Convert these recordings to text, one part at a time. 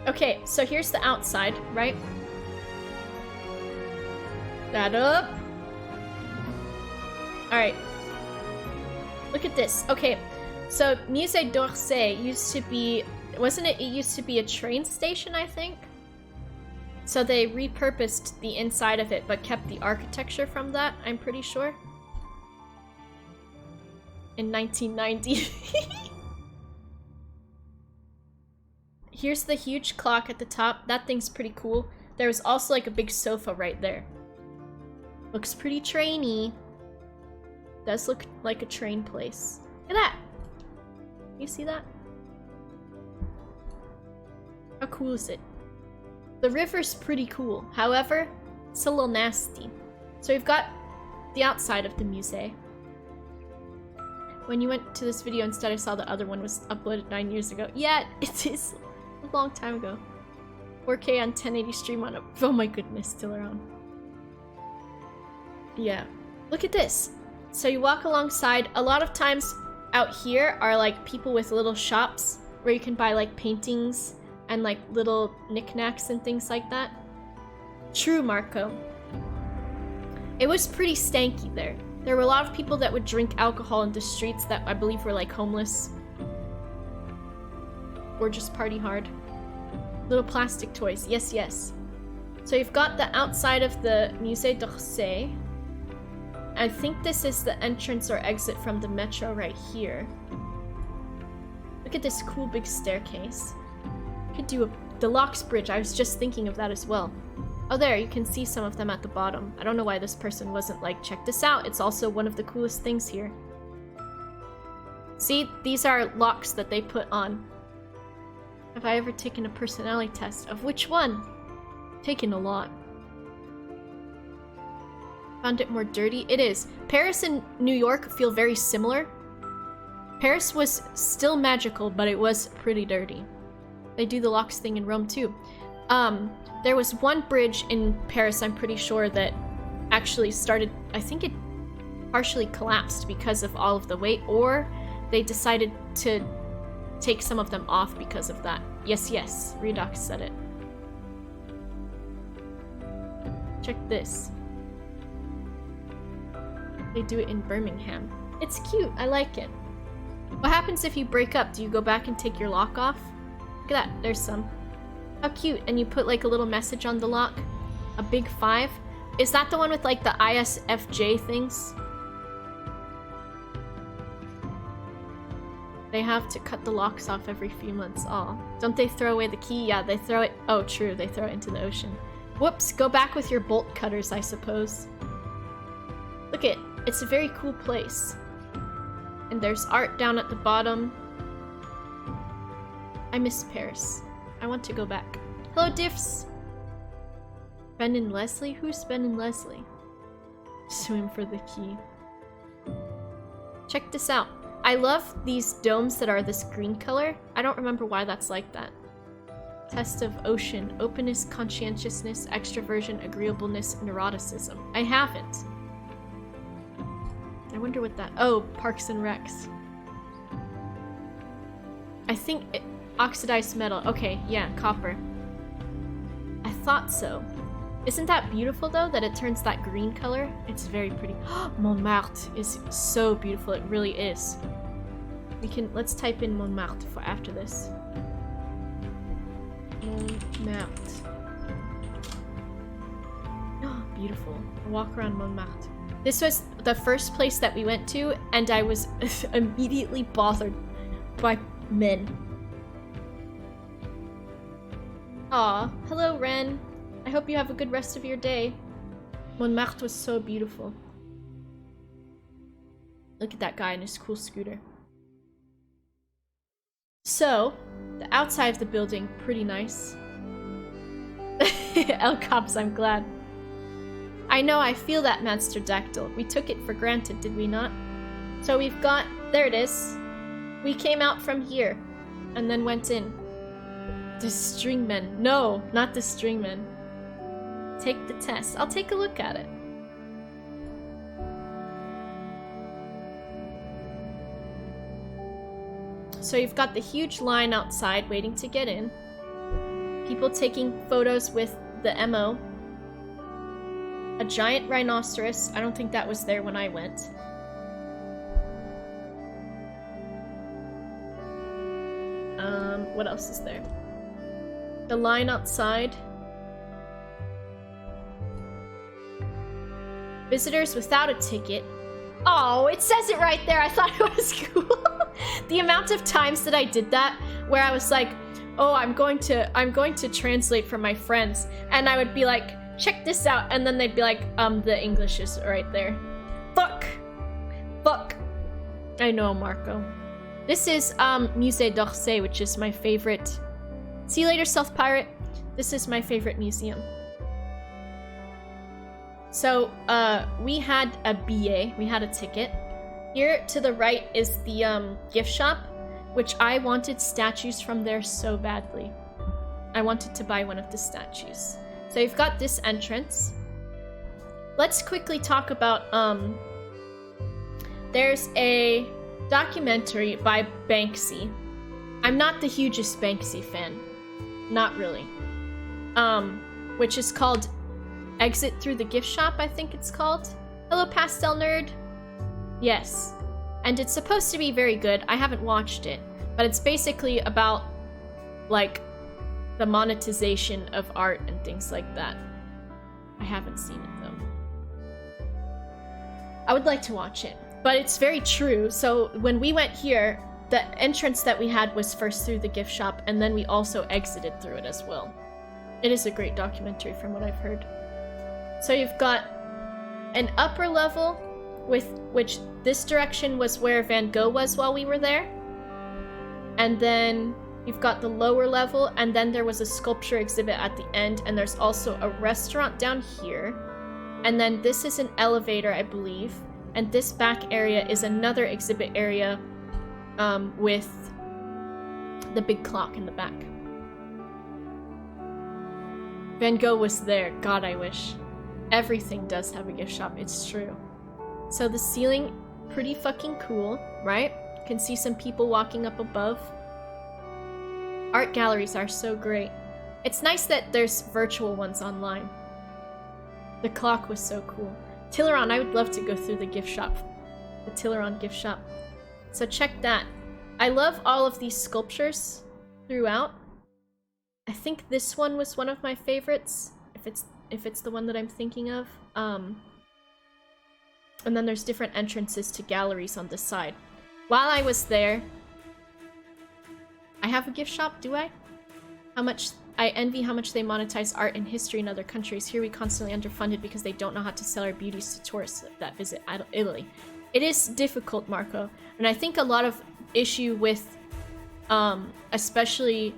Okay, so here's the outside, right? That up. Alright. Look at this. Okay, so Musée d'Orsay used to be... Wasn't it? It used to be a train station, I think? So they repurposed the inside of it, but kept the architecture from that, I'm pretty sure. In 1990. Here's the huge clock at the top. That thing's pretty cool. There was also like a big sofa right there. Looks pretty trainy. Does look like a train place. Look at that! You see that? How cool is it? The river's pretty cool. However, it's a little nasty. So we've got the outside of the musée. When you went to this video instead, I saw the other one was uploaded 9 years ago. Yeah, it is a long time ago. 4K on 1080 stream on a... Oh my goodness, still around. Yeah. Look at this. So you walk alongside. A lot of times out here are like people with little shops where you can buy like paintings and like little knickknacks and things like that. True, Marco. It was pretty stanky there. There were a lot of people that would drink alcohol in the streets that I believe were like homeless. Or just party hard. Little plastic toys. Yes, yes. So you've got the outside of the Musée d'Orsay. I think this is the entrance or exit from the metro right here. Look at this cool big staircase. Could do the Locks Bridge. I was just thinking of that as well. Oh, there, you can see some of them at the bottom. I don't know why this person wasn't like, check this out. It's also one of the coolest things here. See, these are locks that they put on. Have I ever taken a personality test? Of which one? Taken a lot. Found it more dirty? It is. Paris and New York feel very similar. Paris was still magical, but it was pretty dirty. They do the locks thing in Rome too. There was one bridge in Paris, I'm pretty sure, that actually started, I think it partially collapsed because of all of the weight, or they decided to take some of them off because of that. Yes, yes, Redox said it. Check this. They do it in Birmingham. It's cute, I like it. What happens if you break up? Do you go back and take your lock off? Look at that, there's some. How cute, and you put like a little message on the lock. A big 5. Is that the one with like the ISFJ things? They have to cut the locks off every few months. Aw. Don't they throw away the key? Yeah, they throw it. Oh, true, they throw it into the ocean. Whoops, go back with your bolt cutters, I suppose. Look it, it's a very cool place. And there's art down at the bottom. I miss Paris. I want to go back. Hello, Diffs! Ben and Leslie? Who's Ben and Leslie? Swim for the key. Check this out. I love these domes that are this green color. I don't remember why that's like that. Test of ocean. Openness, conscientiousness, extroversion, agreeableness, neuroticism. I haven't. I wonder what that... Oh, Parks and Recs. I think it... Oxidized metal. Okay, yeah, copper. I thought so. Isn't that beautiful, though, that it turns that green color? It's very pretty. Montmartre is so beautiful. It really is. We can... Let's type in Montmartre for after this. Montmartre. Oh, beautiful. A walk around Montmartre. This was the first place that we went to, and I was immediately bothered by men. Aw, hello Ren. I hope you have a good rest of your day. Montmartre was so beautiful. Look at that guy in his cool scooter. So, the outside of the building, pretty nice. El Cops, I'm glad. I know, I feel that, Master Dactyl. We took it for granted, did we not? So we've got... There it is. We came out from here, and then went in. The stringman. No, not the stringman. Take the test. I'll take a look at it. So you've got the huge line outside waiting to get in. People taking photos with the MO. A giant rhinoceros. I don't think that was there when I went. What else is there? The line outside. Visitors without a ticket. Oh, it says it right there. I thought it was cool. The amount of times that I did that, where I was like, oh, I'm going to translate for my friends, and I would be like, check this out, and then they'd be like, the English is right there. Fuck. I know, Marco. This is Musée d'Orsay, which is my favorite. See you later, Stealth Pirate. This is my favorite museum. So, we had a billet, we had a ticket. Here to the right is the gift shop, which I wanted statues from there so badly. I wanted to buy one of the statues. So you've got this entrance. Let's quickly talk about, there's a documentary by Banksy. I'm not the hugest Banksy fan. Not really. Which is called Exit Through the Gift Shop, I think it's called. Hello, Pastel Nerd. Yes. And it's supposed to be very good. I haven't watched it. But it's basically about, like, the monetization of art and things like that. I haven't seen it, though. I would like to watch it. But it's very true. So when we went here, the entrance that we had was first through the gift shop, and then we also exited through it as well. It is a great documentary from what I've heard. So you've got an upper level, with which this direction was where Van Gogh was while we were there. And then you've got the lower level, and then there was a sculpture exhibit at the end, and there's also a restaurant down here. And then this is an elevator, I believe. And this back area is another exhibit area with the big clock in the back. Van Gogh was there. God, I wish. Everything does have a gift shop, it's true. So the ceiling, pretty fucking cool, right? You can see some people walking up above. Art galleries are so great. It's nice that there's virtual ones online. The clock was so cool. Tilleron, I would love to go through the gift shop. The Tilleron gift shop. So check that. I love all of these sculptures throughout. I think this one was one of my favorites, if it's the one that I'm thinking of. And then there's different entrances to galleries on this side. While I was there, I have a gift shop, do I? I envy how much they monetize art and history in other countries. Here we constantly underfunded because they don't know how to sell our beauties to tourists that visit Italy. It is difficult, Marco. And I think a lot of issue with, especially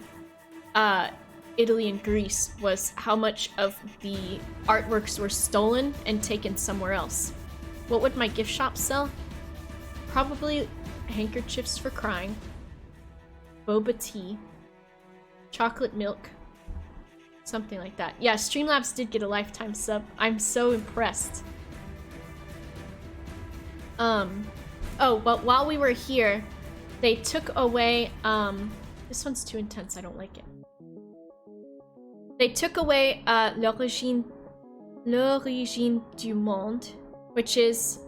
Italy and Greece, was how much of the artworks were stolen and taken somewhere else. What would my gift shop sell? Probably handkerchiefs for crying, boba tea, chocolate milk, something like that. Yeah, Streamlabs did get a lifetime sub. I'm so impressed. Oh, but while we were here, they took away, this one's too intense, I don't like it. They took away, L'Origine du Monde, which is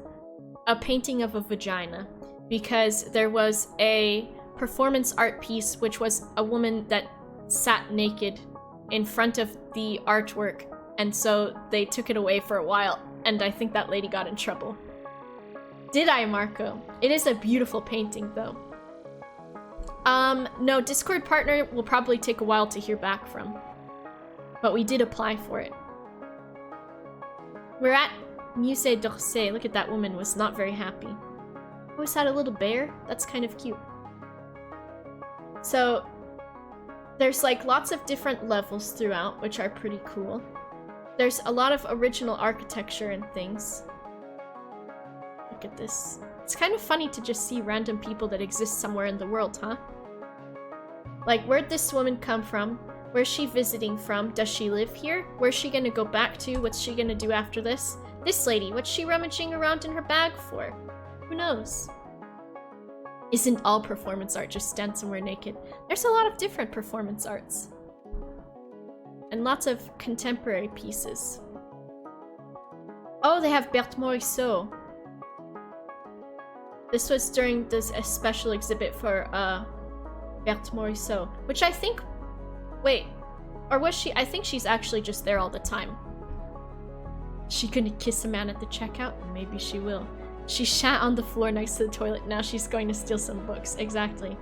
a painting of a vagina, because there was a performance art piece which was a woman that sat naked in front of the artwork, and so they took it away for a while, and I think that lady got in trouble. Did I, Marco? It is a beautiful painting, though. No, Discord partner will probably take a while to hear back from, but we did apply for it. We're at Musée d'Orsay. Look at that woman, was not very happy. Always had a little bear? That's kind of cute. So, there's like lots of different levels throughout, which are pretty cool. There's a lot of original architecture and things. Look at this. It's kind of funny to just see random people that exist somewhere in the world, huh? Like, where'd this woman come from? Where's she visiting from? Does she live here? Where's she gonna go back to? What's she gonna do after this? This lady, what's she rummaging around in her bag for? Who knows? Isn't all performance art just stand somewhere naked? There's a lot of different performance arts. And lots of contemporary pieces. Oh, they have Berthe Morisot. This was during a special exhibit for Berthe Morisot, which I think... Wait, or was she? I think she's actually just there all the time. She gonna kiss a man at the checkout? Maybe she will. She shat on the floor next to the toilet. Now she's going to steal some books. Exactly.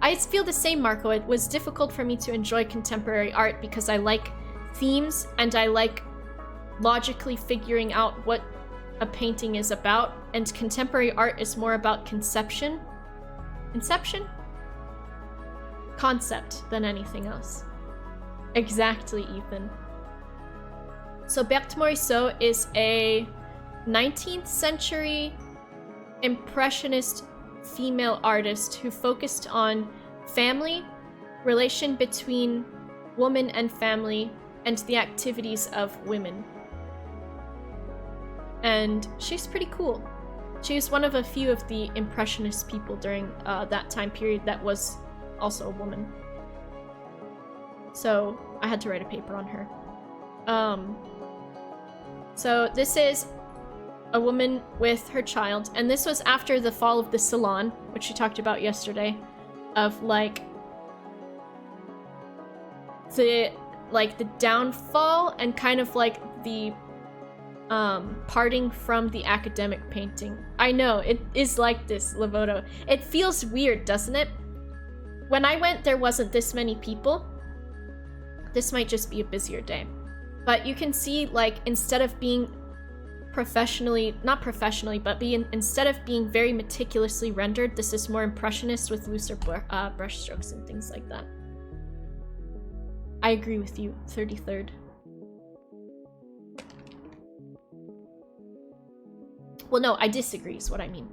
I feel the same, Marco. It was difficult for me to enjoy contemporary art because I like themes and I like logically figuring out what a painting is about, and contemporary art is more about conception? Concept than anything else. Exactly, Ethan. So Berthe Morisot is a 19th century impressionist female artist who focused on family, relation between woman and family, and the activities of women. And she's pretty cool. She was one of a few of the impressionist people during that time period that was also a woman. So I had to write a paper on her. So this is a woman with her child, and this was after the fall of the Salon, which we talked about yesterday, of like the downfall and kind of like the parting from the academic painting. I know, it is like this, Lavoto. It feels weird, doesn't it? When I went, there wasn't this many people. This might just be a busier day. But you can see, like, instead of being not professionally, but instead of being very meticulously rendered, this is more impressionist with looser brush strokes and things like that. I agree with you, 33rd. Well, no, I disagree is what I mean.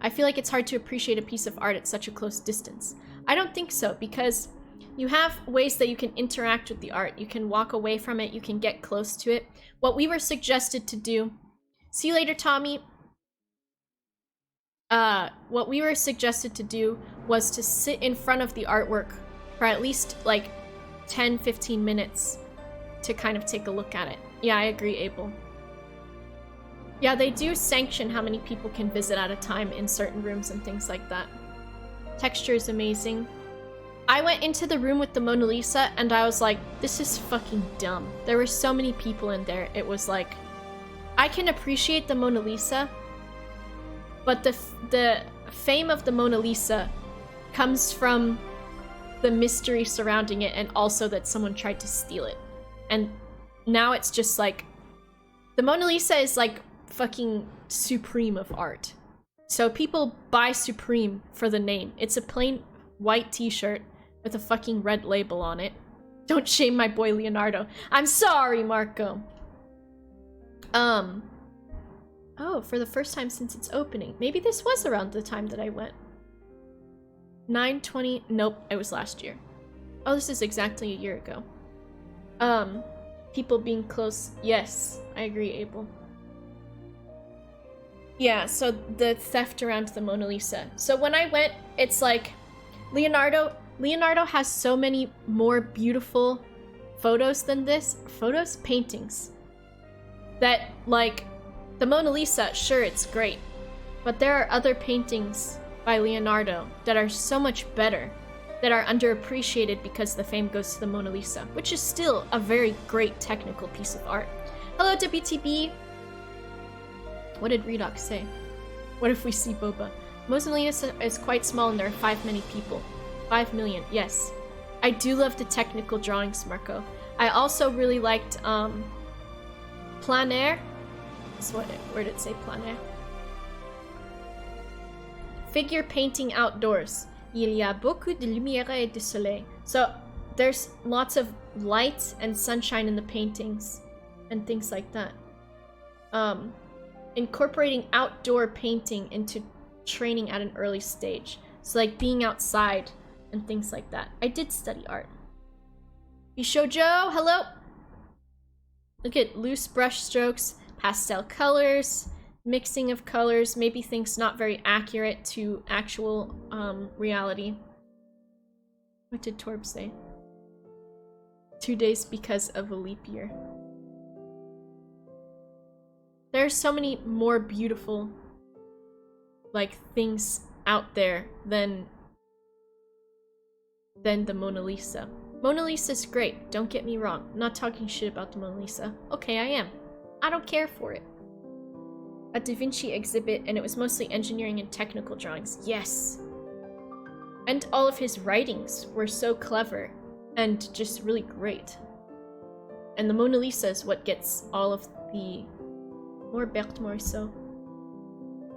I feel like it's hard to appreciate a piece of art at such a close distance. I don't think so, because you have ways that you can interact with the art. You can walk away from it, you can get close to it. What we were suggested to do... See you later, Tommy. What we were suggested to do was to sit in front of the artwork for at least, like, 10-15 minutes to kind of take a look at it. Yeah, I agree, Abel. Yeah, they do sanction how many people can visit at a time in certain rooms and things like that. Texture is amazing. I went into the room with the Mona Lisa and I was like, this is fucking dumb. There were so many people in there. It was like, I can appreciate the Mona Lisa, but the fame of the Mona Lisa comes from the mystery surrounding it and also that someone tried to steal it. And now it's just like, the Mona Lisa is like fucking supreme of art. So people buy Supreme for the name. It's a plain white t-shirt with a fucking red label on it. Don't shame my boy Leonardo. I'm sorry, Marco. Oh, for the first time since its opening. Maybe this was around the time that I went. 9/20, nope, it was last year. Oh, this is exactly a year ago. People being close, yes, I agree, Abel. Yeah, so the theft around the Mona Lisa. So when I went, it's like, Leonardo has so many more beautiful photos than this. Paintings. That, like, the Mona Lisa, sure, it's great. But there are other paintings by Leonardo that are so much better, that are underappreciated because the fame goes to the Mona Lisa, which is still a very great technical piece of art. Hello, WTB! What did Redox say? What if we see Boba? Mona Lisa is quite small and there are 5 million people. 5 million, yes. I do love the technical drawings, Marco. I also really liked, Plein air? Where did it say plein air? Figure painting outdoors. Il y a beaucoup de lumière et de soleil. So there's lots of light and sunshine in the paintings and things like that. Incorporating outdoor painting into training at an early stage. So like being outside and things like that. I did study art. Bishojo, hello! Look at loose brush strokes, pastel colors, mixing of colors, maybe things not very accurate to actual reality. What did Torb say? 2 days because of a leap year. There are so many more beautiful, like, things out there than the Mona Lisa. Mona Lisa's great, don't get me wrong. I'm not talking shit about the Mona Lisa. Okay, I am. I don't care for it. A Da Vinci exhibit, and it was mostly engineering and technical drawings. Yes. And all of his writings were so clever and just really great. And the Mona Lisa is what gets all of the more Berthe Morisot.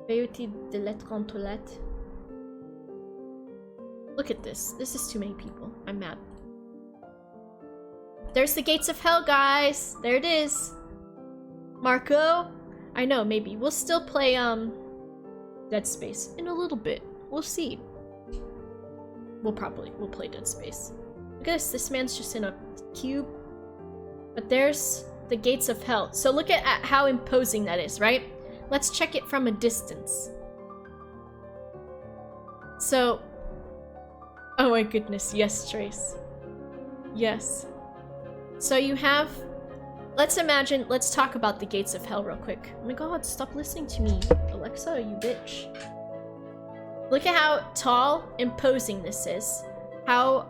Beauté de lettres en toilette. Look at this. This is too many people. I'm mad. There's the gates of hell, guys. There it is. Marco. I know, maybe. We'll still play, Dead Space in a little bit. We'll see. We'll play Dead Space. Look at this. This man's just in a cube. But there's the gates of hell. So look at how imposing that is, right? Let's check it from a distance. So... Oh my goodness, yes, Trace. Yes. So you have... let's talk about the gates of hell real quick. Oh my god, stop listening to me, Alexa, you bitch. Look at how tall, imposing this is. How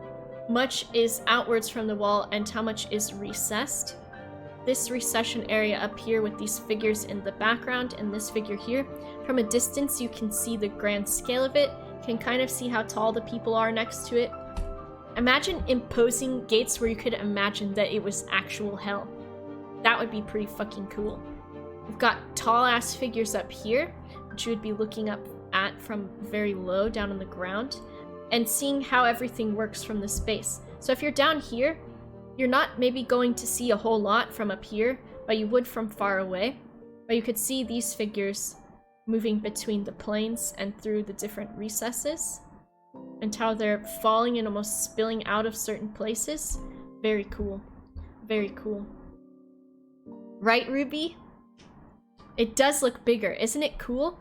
much is outwards from the wall and how much is recessed. This recession area up here with these figures in the background and this figure here. From a distance, you can see the grand scale of it. Can kind of see how tall the people are next to it. Imagine imposing gates where you could imagine that it was actual hell. That would be pretty fucking cool. We've got tall ass figures up here, which you would be looking up at from very low down on the ground, and seeing how everything works from the space. So if you're down here, you're not maybe going to see a whole lot from up here, but you would from far away. But you could see these figures moving between the planes and through the different recesses, and how they're falling and almost spilling out of certain places. Very cool. Very cool. Right, Ruby? It does look bigger. Isn't it cool?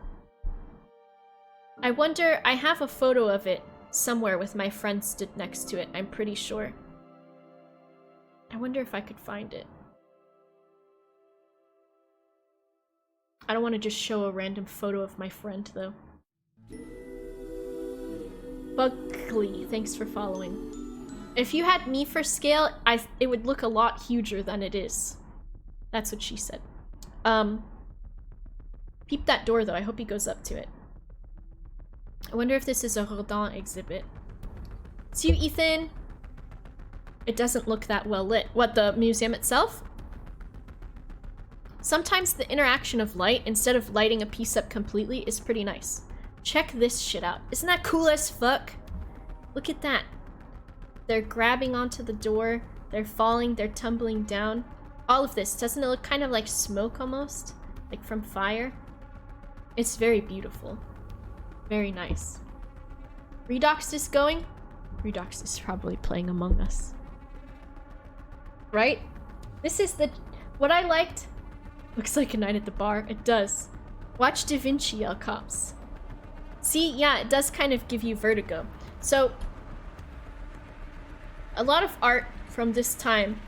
I wonder, I have a photo of it somewhere with my friend stood next to it, I'm pretty sure. I wonder if I could find it. I don't want to just show a random photo of my friend, though. Buckley, thanks for following. If you had me for scale, it would look a lot huger than it is. That's what she said. Peep that door, though. I hope he goes up to it. I wonder if this is a Rodin exhibit. See you, Ethan! It doesn't look that well lit. What, the museum itself? Sometimes the interaction of light, instead of lighting a piece up completely, is pretty nice. Check this shit out. Isn't that cool as fuck? Look at that. They're grabbing onto the door. They're falling. They're tumbling down. All of this. Doesn't it look kind of like smoke almost? Like from fire? It's very beautiful. Very nice. Redox is going? Redox is probably playing Among Us. Right? This is the... What I liked... Looks like a night at the bar. It does. Watch Da Vinci, El Cops. See, yeah, it does kind of give you vertigo. So, a lot of art from this time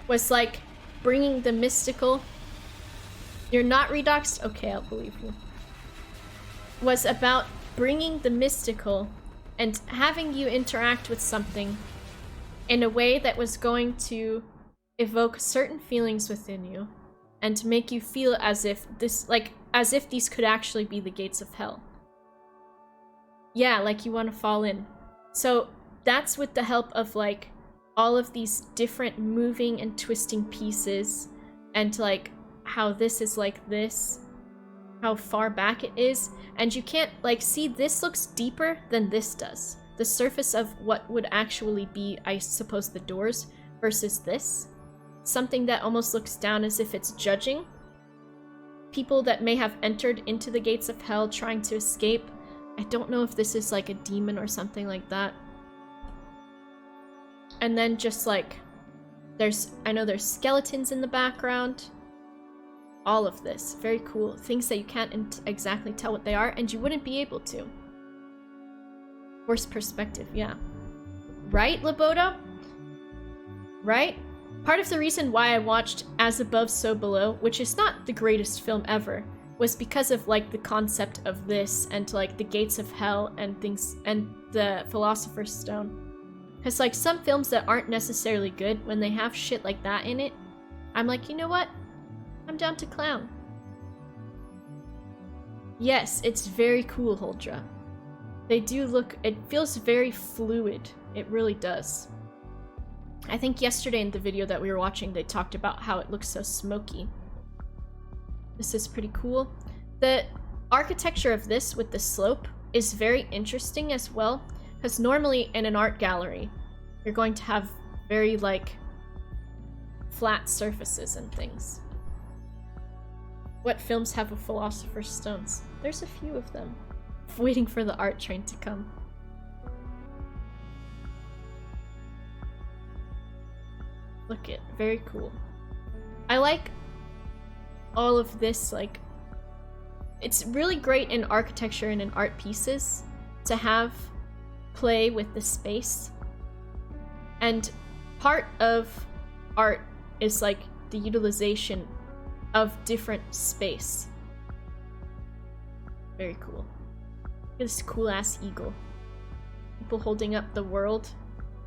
was like bringing the mystical... You're not redoxed? Okay, I'll believe you. Was about bringing the mystical and having you interact with something in a way that was going to evoke certain feelings within you and to make you feel as if this, like, as if these could actually be the gates of hell. Yeah, like you want to fall in. So that's with the help of like all of these different moving and twisting pieces, and like how this is like this, how far back it is, and you can't like see this looks deeper than this does. The surface of what would actually be, I suppose, the doors versus this. Something that almost looks down as if it's judging people that may have entered into the gates of hell trying to escape. I don't know if this is like a demon or something like that. And then just like, I know there's skeletons in the background. All of this, very cool. Things that you can't exactly tell what they are, and you wouldn't be able to. Forced perspective, yeah. Right, Laboda? Right? Part of the reason why I watched As Above, So Below, which is not the greatest film ever, was because of like the concept of this and like the gates of hell and things and the Philosopher's Stone. Because like some films that aren't necessarily good, when they have shit like that in it, I'm like, you know what? I'm down to clown. Yes, it's very cool, Huldra. They do look, it feels very fluid. It really does. I think yesterday in the video that we were watching, they talked about how it looks so smoky. This is pretty cool. The architecture of this with the slope is very interesting as well, because normally in an art gallery, you're going to have very like flat surfaces and things. What films have a Philosopher's Stones? There's a few of them. Waiting for the art train to come. Look it, very cool. I like all of this, like, it's really great in architecture and in art pieces to have play with the space. And part of art is like the utilization of different space. Very cool. Look at this cool ass eagle. People holding up the world.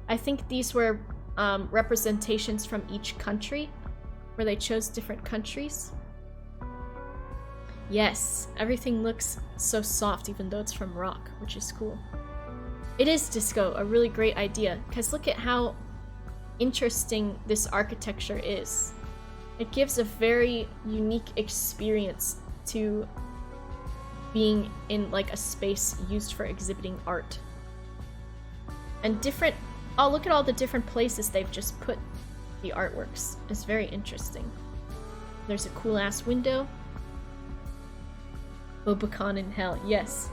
I think these were representations from each country, where they chose different countries. Yes, everything looks so soft even though it's from rock, which is cool. It is disco, a really great idea, because look at how interesting this architecture is. It gives a very unique experience to being in like a space used for exhibiting art. And different, oh, look at all the different places they've just put the artworks. It's very interesting. There's a cool ass window. Obacon in hell, yes.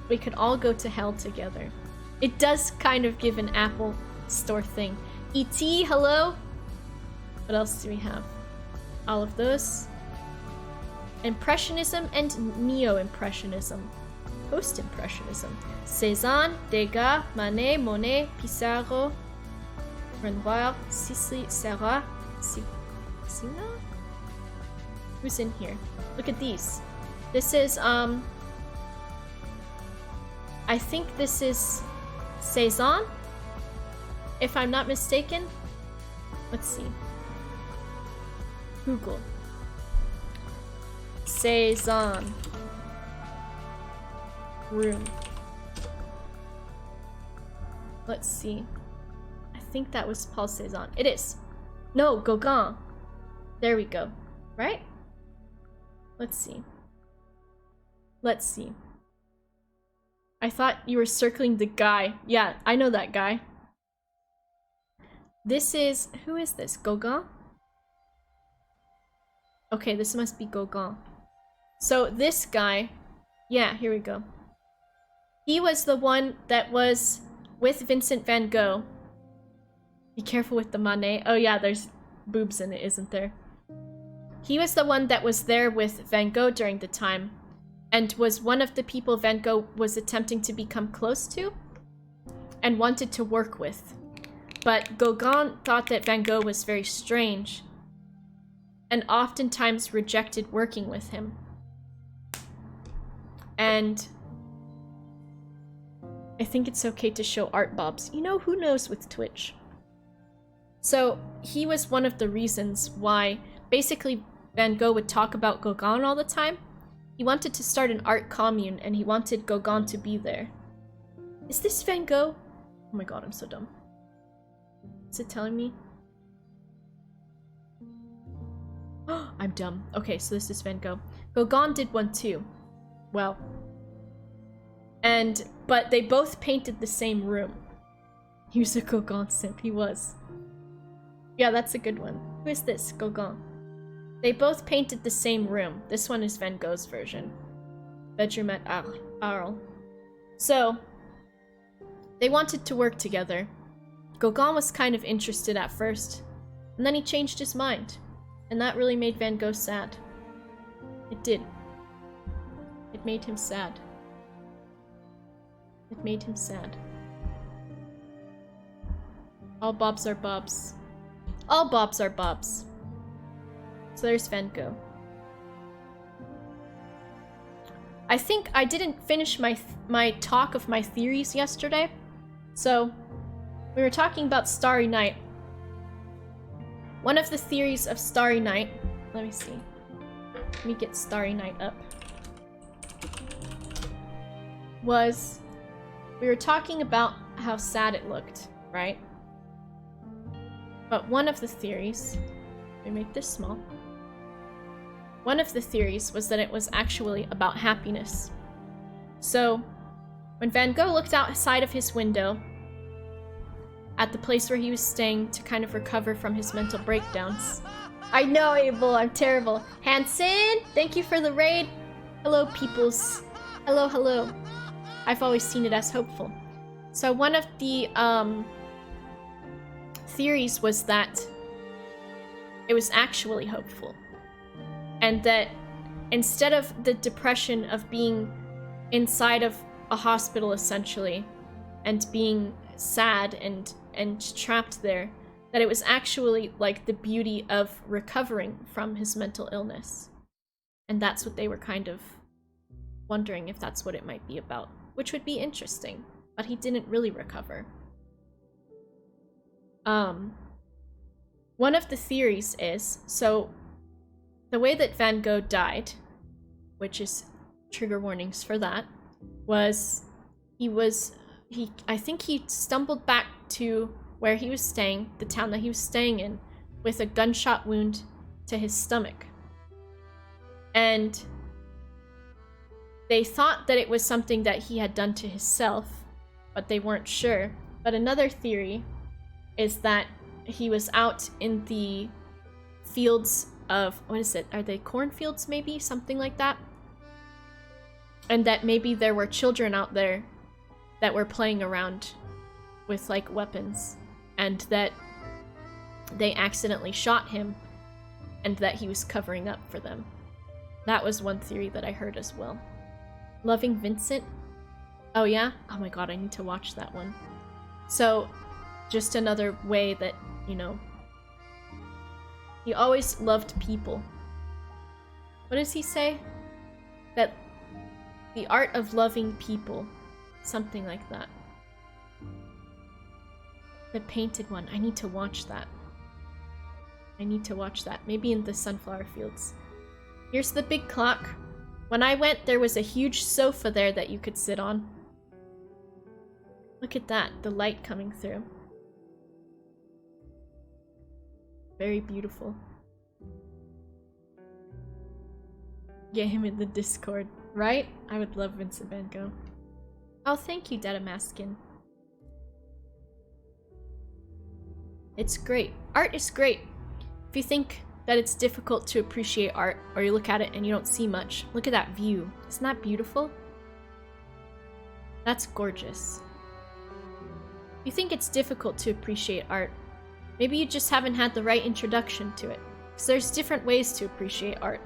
We could all go to hell together. It does kind of give an Apple Store thing. E.T., hello? What else do we have? All of those. Impressionism and Neo-Impressionism. Post-Impressionism. Cézanne, Degas, Manet, Monet, Pissarro, Renoir, Sisley, Serra, Signa? Who's in here? Look at these. This is, I think this is Cézanne, if I'm not mistaken. Let's see. Google. Cézanne. Room. Let's see. I think that was Paul Cézanne. It is. No, Gauguin. There we go. Right? Let's see. Let's see. I thought you were circling the guy. Yeah, I know that guy. This is... Who is this? Gauguin? Okay, this must be Gauguin. So this guy... Yeah, here we go. He was the one that was with Vincent van Gogh. Be careful with the Manet. Oh yeah, there's boobs in it, isn't there? He was the one that was there with Van Gogh during the time, and was one of the people Van Gogh was attempting to become close to and wanted to work with. But Gauguin thought that Van Gogh was very strange and oftentimes rejected working with him. And I think it's okay to show art bobs. You know, who knows with Twitch? So he was one of the reasons why basically Van Gogh would talk about Gauguin all the time. He wanted to start an art commune and he wanted Gauguin to be there. Is this Van Gogh? Oh my god, I'm so dumb. Is it telling me? I'm dumb. Okay, so this is Van Gogh. Gauguin did one too. Well. But they both painted the same room. He was a Gauguin simp, he was. Yeah, that's a good one. Who is this? Gauguin. They both painted the same room. This one is Van Gogh's version. Bedroom at Arles. So, they wanted to work together. Gauguin was kind of interested at first, and then he changed his mind. And that really made Van Gogh sad. It did. It made him sad. It made him sad. All Bobs are Bobs. All Bobs are Bobs. So there's Van Gogh. I think I didn't finish my talk of my theories yesterday. So we were talking about Starry Night. One of the theories of Starry Night, let me see. Let me get Starry Night up. Was we were talking about how sad it looked, right? But one of the theories, let me make this small. One of the theories was that it was actually about happiness. So, when Van Gogh looked outside of his window at the place where he was staying to kind of recover from his mental breakdowns. I know, Abel, I'm terrible. Hanson, thank you for the raid. Hello, peoples. Hello, hello. I've always seen it as hopeful. So one of the theories was that it was actually hopeful. And that instead of the depression of being inside of a hospital, essentially, and being sad and trapped there, that it was actually like the beauty of recovering from his mental illness. And that's what they were kind of wondering if that's what it might be about, which would be interesting, but he didn't really recover. One of the theories is, so the way that Van Gogh died, which is trigger warnings for that, was I think he stumbled back to where he was staying, the town that he was staying in, with a gunshot wound to his stomach. And they thought that it was something that he had done to himself, but they weren't sure. But another theory is that he was out in the fields of, what is it? Are they cornfields maybe? Something like that. And that maybe there were children out there that were playing around with like weapons, and that they accidentally shot him and that he was covering up for them. That was one theory that I heard as well. Loving Vincent? Oh yeah? Oh my god, I need to watch that one. So, just another way that, you know, he always loved people. What does he say? That the art of loving people. Something like that. The painted one. I need to watch that. I need to watch that. Maybe in the sunflower fields. Here's the big clock. When I went, there was a huge sofa there that you could sit on. Look at that. The light coming through. Very beautiful. Get him in the Discord, right? I would love Vincent van Gogh. Oh, thank you, Dadamaskin. It's great. Art is great. If you think that it's difficult to appreciate art, or you look at it and you don't see much, look at that view. Isn't that beautiful? That's gorgeous. If you think it's difficult to appreciate art, maybe you just haven't had the right introduction to it. Because there's different ways to appreciate art.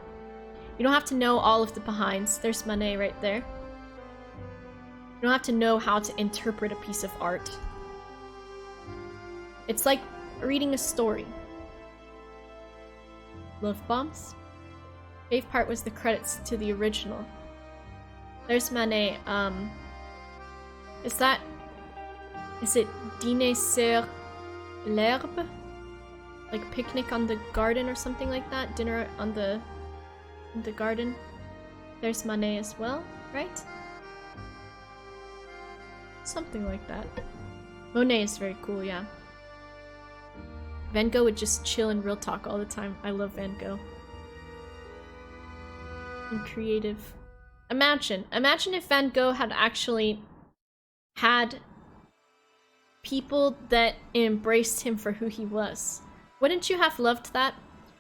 You don't have to know all of the behinds. There's Manet right there. You don't have to know how to interpret a piece of art. It's like reading a story. Love bombs? Fave part was the credits to the original. There's Manet. Is it Dîner sur l'herbe? Like picnic on the garden or something like that? Dinner on the garden. There's Manet as well, right? Something like that. Monet is very cool, yeah. Van Gogh would just chill in real talk all the time. I love Van Gogh. And creative. Imagine if Van Gogh had actually had people that embraced him for who he was. Wouldn't you have loved that?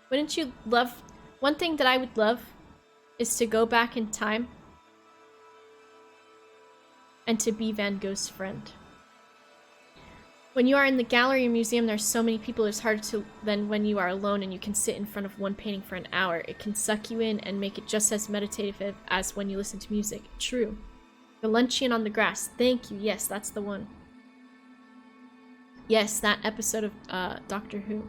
Wouldn't you love... One thing that I would love is to go back in time and to be Van Gogh's friend. When you are in the gallery or museum, there's so many people, it's harder to than when you are alone and you can sit in front of one painting for an hour. It can suck you in and make it just as meditative as when you listen to music. True. The luncheon on the grass. Thank you. Yes, that's the one. Yes, that episode of Doctor Who.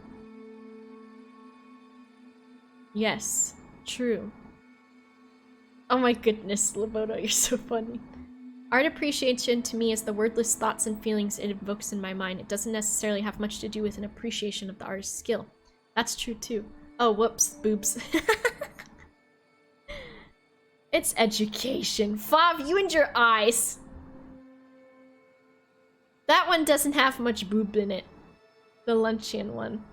Yes, true. Oh my goodness, Laboto, you're so funny. Art appreciation to me is the wordless thoughts and feelings it evokes in my mind. It doesn't necessarily have much to do with an appreciation of the artist's skill. That's true too. Oh, whoops, boobs. It's education. Fav, you and your eyes. That one doesn't have much boob in it. The luncheon one.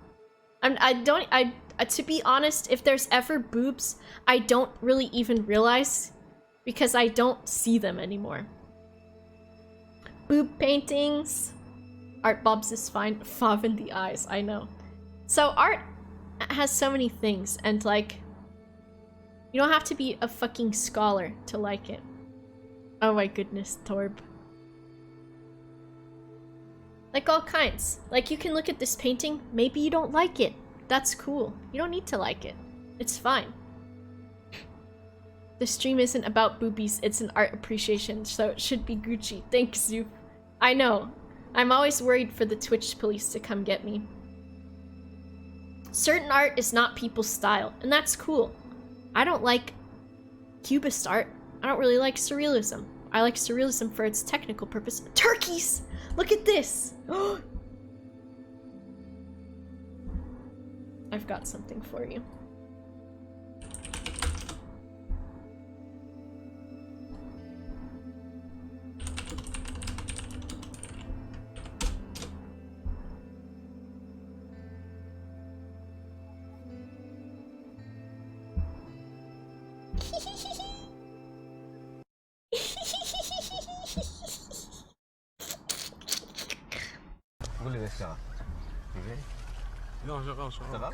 To be honest, if there's ever boobs, I don't really even realize because I don't see them anymore. Boob paintings. Art Bobs is fine. Fav in the eyes, I know. So art has so many things, and like, you don't have to be a fucking scholar to like it. Oh my goodness, Torb. Like all kinds. Like you can look at this painting, maybe you don't like it. That's cool. You don't need to like it. It's fine. The stream isn't about boobies, it's an art appreciation, so it should be Gucci. Thanks, you. I know. I'm always worried for the Twitch police to come get me. Certain art is not people's style, and that's cool. I don't like Cubist art. I don't really like Surrealism. I like Surrealism for its technical purpose. Turkeys! Look at this! I've got something for you. Vous les laissez là. Non, je range. Ça va?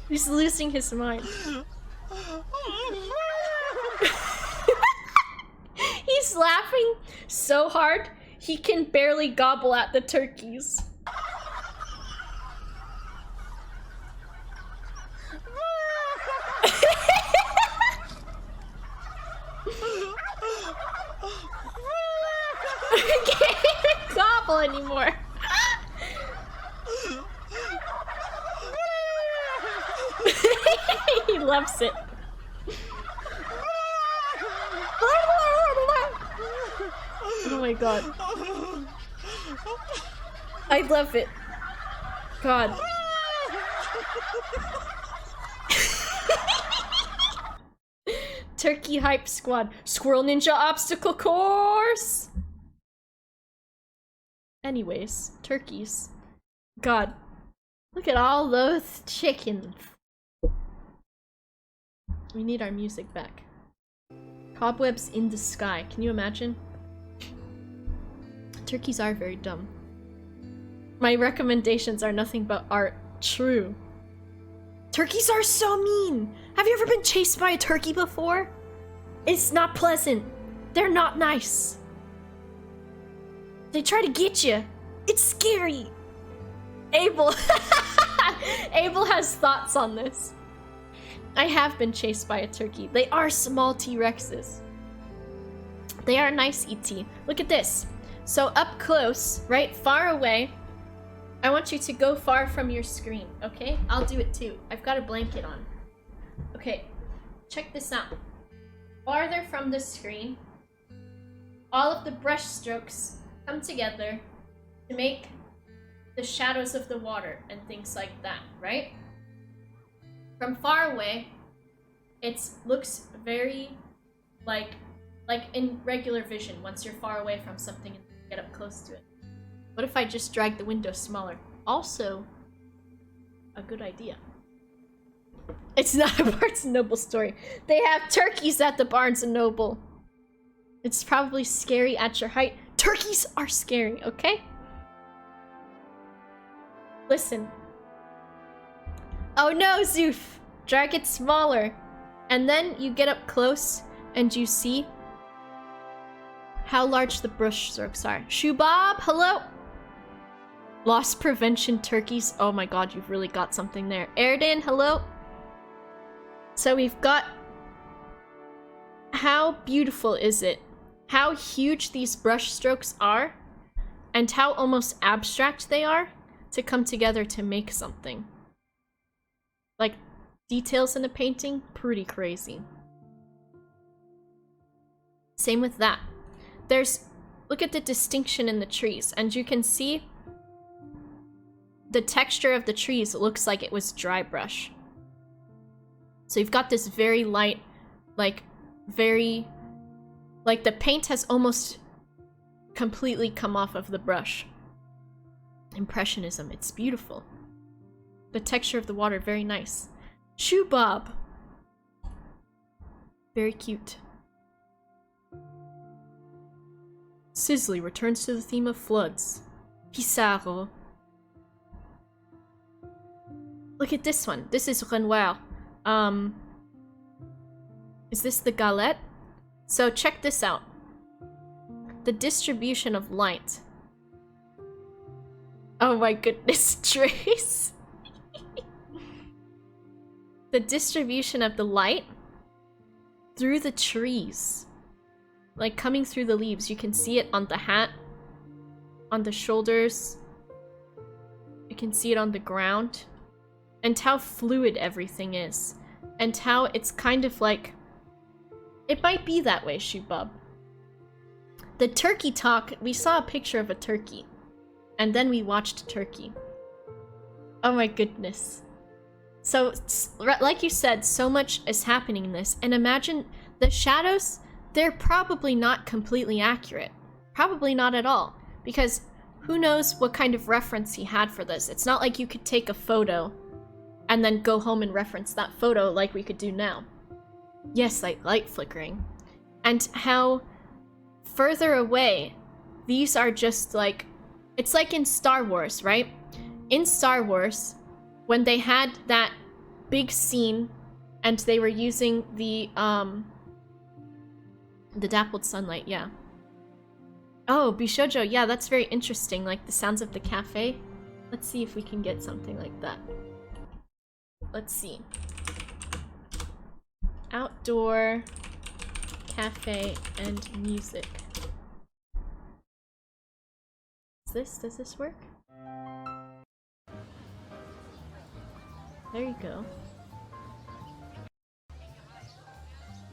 He's losing his mind. He's laughing so hard, he can barely gobble at the turkeys. I can't even gobble anymore. He loves it. Oh my god. I love it. God. Turkey Hype Squad. Squirrel Ninja Obstacle Course! Anyways, turkeys. God. Look at all those chickens. We need our music back. Cobwebs in the sky. Can you imagine? Turkeys are very dumb. My recommendations are nothing but art. True. Turkeys are so mean! Have you ever been chased by a turkey before? It's not pleasant. They're not nice. They try to get you. It's scary. Abel. Abel has thoughts on this. I have been chased by a turkey. They are small T-Rexes. They are nice, E.T. Look at this. So up close, right, far away, I want you to go far from your screen, okay? I'll do it too. I've got a blanket on. Okay, check this out. Farther from the screen, all of the brush strokes come together to make the shadows of the water and things like that, right? From far away, it looks very like in regular vision once you're far away from something and get up close to it. What if I just drag the window smaller? Also, a good idea. It's not a Barnes & Noble story. They have turkeys at the Barnes & Noble. It's probably scary at your height. Turkeys are scary, okay? Listen. Oh no, Zoof! Drag it smaller. And then you get up close and you see how large the brush strokes are. Shoebob, hello? Loss prevention turkeys. Oh my god, you've really got something there. Erden, hello? So we've got how beautiful is it? How huge these brush strokes are, and how almost abstract they are to come together to make something. Like, details in a painting, pretty crazy. Same with that. Look at the distinction in the trees, and you can see the texture of the trees looks like it was dry brush. So you've got this very light, like the paint has almost completely come off of the brush. Impressionism, it's beautiful. The texture of the water, very nice. Shoe Bob! Very cute. Sisley returns to the theme of floods. Pissarro. Look at this one. This is Renoir. Is this the galette? So check this out. The distribution of light. Oh my goodness, Trace. The distribution of the light through the trees. Like coming through the leaves. You can see it on the hat, on the shoulders. You can see it on the ground. And how fluid everything is. And how it's kind of like... It might be that way, Shoebub. The turkey talk, we saw a picture of a turkey. And then we watched turkey. Oh my goodness. So, like you said, so much is happening in this. And imagine the shadows, they're probably not completely accurate. Probably not at all. Because who knows what kind of reference he had for this. It's not like you could take a photo and then go home and reference that photo like we could do now. Yes, like light flickering. And how further away, these are just like... It's like in Star Wars, right? In Star Wars, when they had that big scene and they were using the dappled sunlight, yeah. Oh, Bishojo, yeah, that's very interesting, like the sounds of the cafe. Let's see if we can get something like that. Let's see. Outdoor, cafe, and music. Does this work? There you go.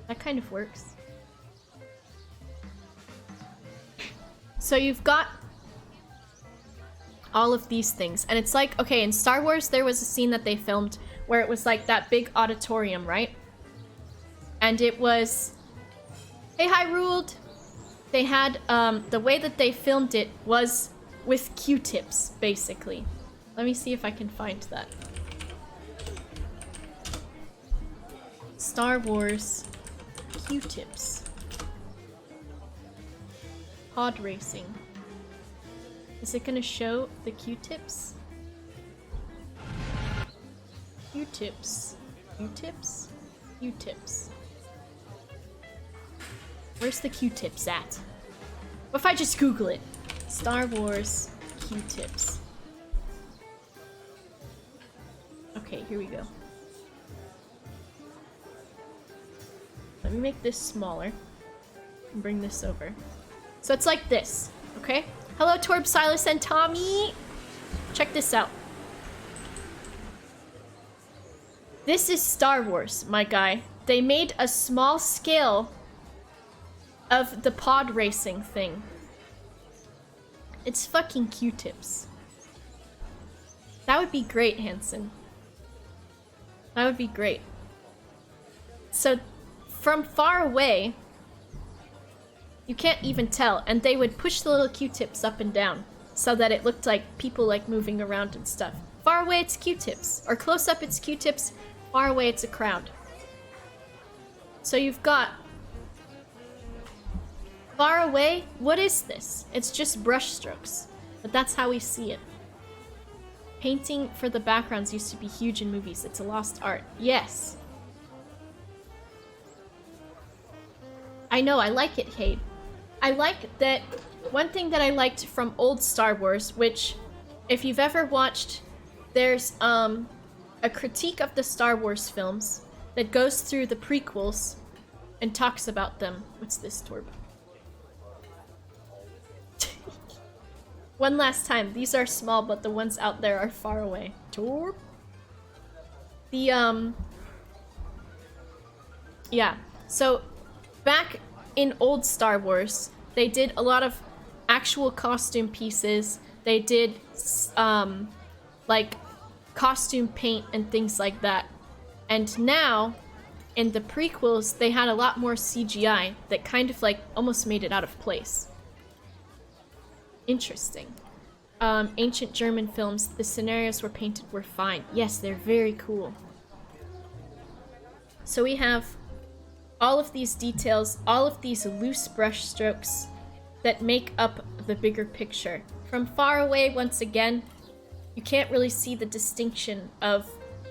That kind of works. So you've got all of these things, and it's like, okay, in Star Wars there was a scene that they filmed where it was like that big auditorium, right? And it was, hey, hi, ruled. They had, the way that they filmed it was with Q-tips, basically. Let me see if I can find that. Star Wars Q-tips. Pod racing. Is it gonna show the Q-tips? Q-tips. Q-tips? Q-tips. Where's the Q-tips at? What if I just Google it? Star Wars Q-tips. Okay, here we go. Let me make this smaller and bring this over. So it's like this, okay? Hello, Torb, Silas, and Tommy! Check this out. This is Star Wars, my guy. They made a small scale of the pod racing thing. It's fucking Q-tips. That would be great, Hanson. That would be great. So, from far away, you can't even tell, and they would push the little Q-tips up and down so that it looked like people like moving around and stuff. Far away, it's Q-tips. Or close up, it's Q-tips. Far away, it's a crowd. So you've got... Far away, what is this? It's just brush strokes. But that's how we see it. Painting for the backgrounds used to be huge in movies. It's a lost art. Yes. I know, I like it, Hade. I like that... One thing that I liked from old Star Wars, which, if you've ever watched, there's a critique of the Star Wars films that goes through the prequels and talks about them. What's this, Torb? One last time. These are small, but the ones out there are far away. Torb? Yeah. So, back in old Star Wars, they did a lot of actual costume pieces. They did, like, costume paint and things like that. And now, in the prequels, they had a lot more CGI that kind of, like, almost made it out of place. Interesting. Ancient German films, the scenarios were painted were fine. Yes, they're very cool. So we have all of these details, all of these loose brush strokes that make up the bigger picture. From far away, once again, you can't really see the distinction of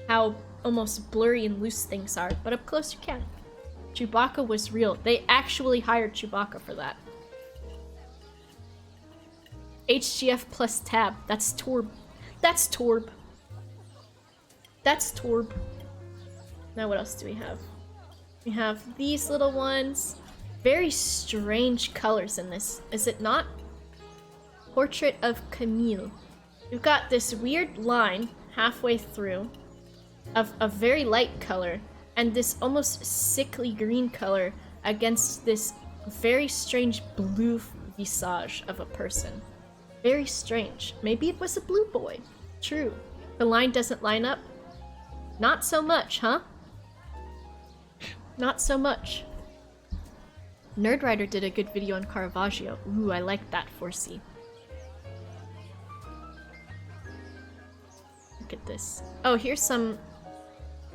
how almost blurry and loose things are, but up close you can. Chewbacca was real. They actually hired Chewbacca for that. HGF plus tab. That's Torb. That's Torb. That's Torb. Now what else do we have? We have these little ones. Very strange colors in this, is it not? Portrait of Camille. We've got this weird line halfway through of a very light color and this almost sickly green color against this very strange blue visage of a person. Very strange. Maybe it was a blue boy. True. The line doesn't line up. Not so much, huh? Not so much. Nerdwriter did a good video on Caravaggio. Ooh, I like that 4C. Look at this. Oh, here's some...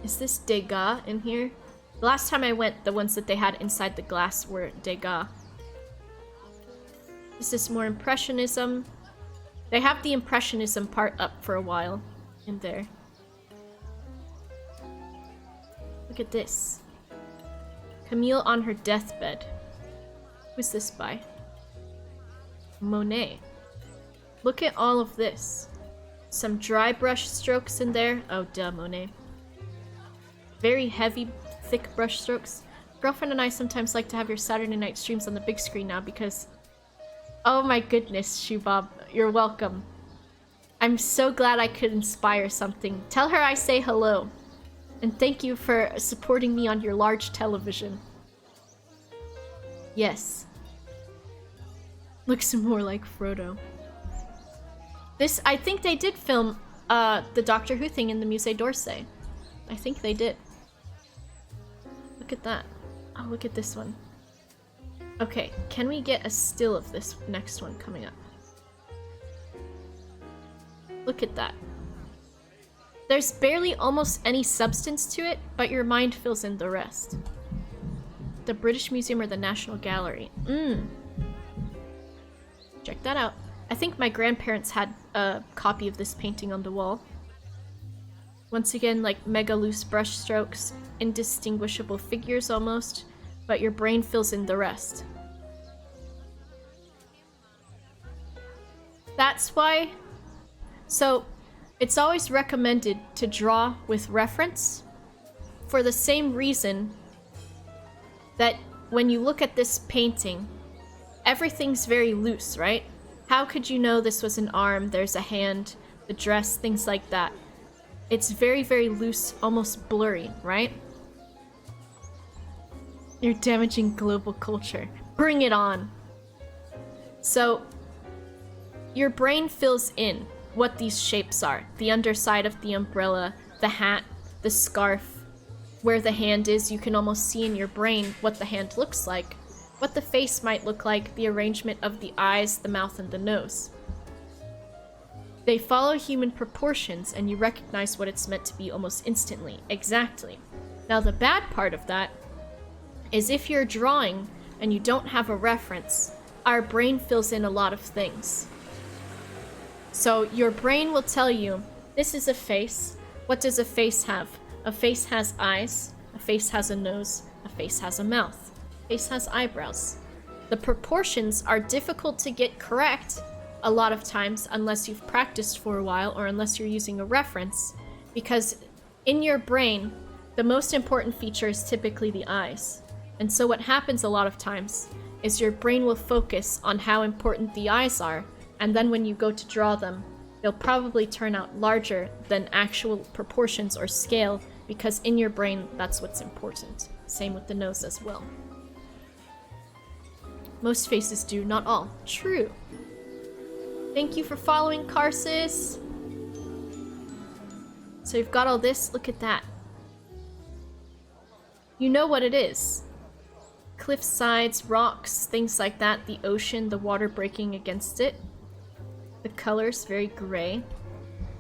Is this Degas in here? The last time I went, the ones that they had inside the glass were Degas. This is more Impressionism. They have the Impressionism part up for a while in there. Look at this. Camille on her deathbed. Who's this by? Monet. Look at all of this. Some dry brush strokes in there. Oh, duh, Monet. Very heavy, thick brush strokes. Girlfriend and I sometimes like to have your Saturday night streams on the big screen now because... Oh my goodness, Shubab. You're welcome. I'm so glad I could inspire something. Tell her I say hello. And thank you for supporting me on your large television. Yes. Looks more like Frodo. This, I think they did film the Doctor Who thing in the Musée d'Orsay. I think they did. Look at that. Oh, look at this one. Okay, can we get a still of this next one coming up? Look at that. There's barely almost any substance to it, but your mind fills in the rest. The British Museum or the National Gallery. Check that out. I think my grandparents had a copy of this painting on the wall. Once again, like mega loose brush strokes, indistinguishable figures almost, but your brain fills in the rest. That's why... So, it's always recommended to draw with reference for the same reason that when you look at this painting, everything's very loose, right? How could you know this was an arm, there's a hand, the dress, things like that? It's very, very loose, almost blurry, right? You're damaging global culture. Bring it on! So, your brain fills in what these shapes are. The underside of the umbrella, the hat, the scarf, where the hand is. You can almost see in your brain what the hand looks like, what the face might look like, the arrangement of the eyes, the mouth, and the nose. They follow human proportions, and you recognize what it's meant to be almost instantly. Exactly. Now, the bad part of that is if you're drawing and you don't have a reference, our brain fills in a lot of things. So your brain will tell you, this is a face. What does a face have? A face has eyes, a face has a nose, a face has a mouth, a face has eyebrows. The proportions are difficult to get correct a lot of times unless you've practiced for a while or unless you're using a reference, because in your brain, the most important feature is typically the eyes. And so what happens a lot of times is your brain will focus on how important the eyes are, and then when you go to draw them, they'll probably turn out larger than actual proportions or scale, because in your brain, that's what's important. Same with the nose as well. Most faces do, not all. True. Thank you for following, Karsis. So you've got all this, look at that. You know what it is. Cliff sides, rocks, things like that, the ocean, the water breaking against it. The colors, very gray.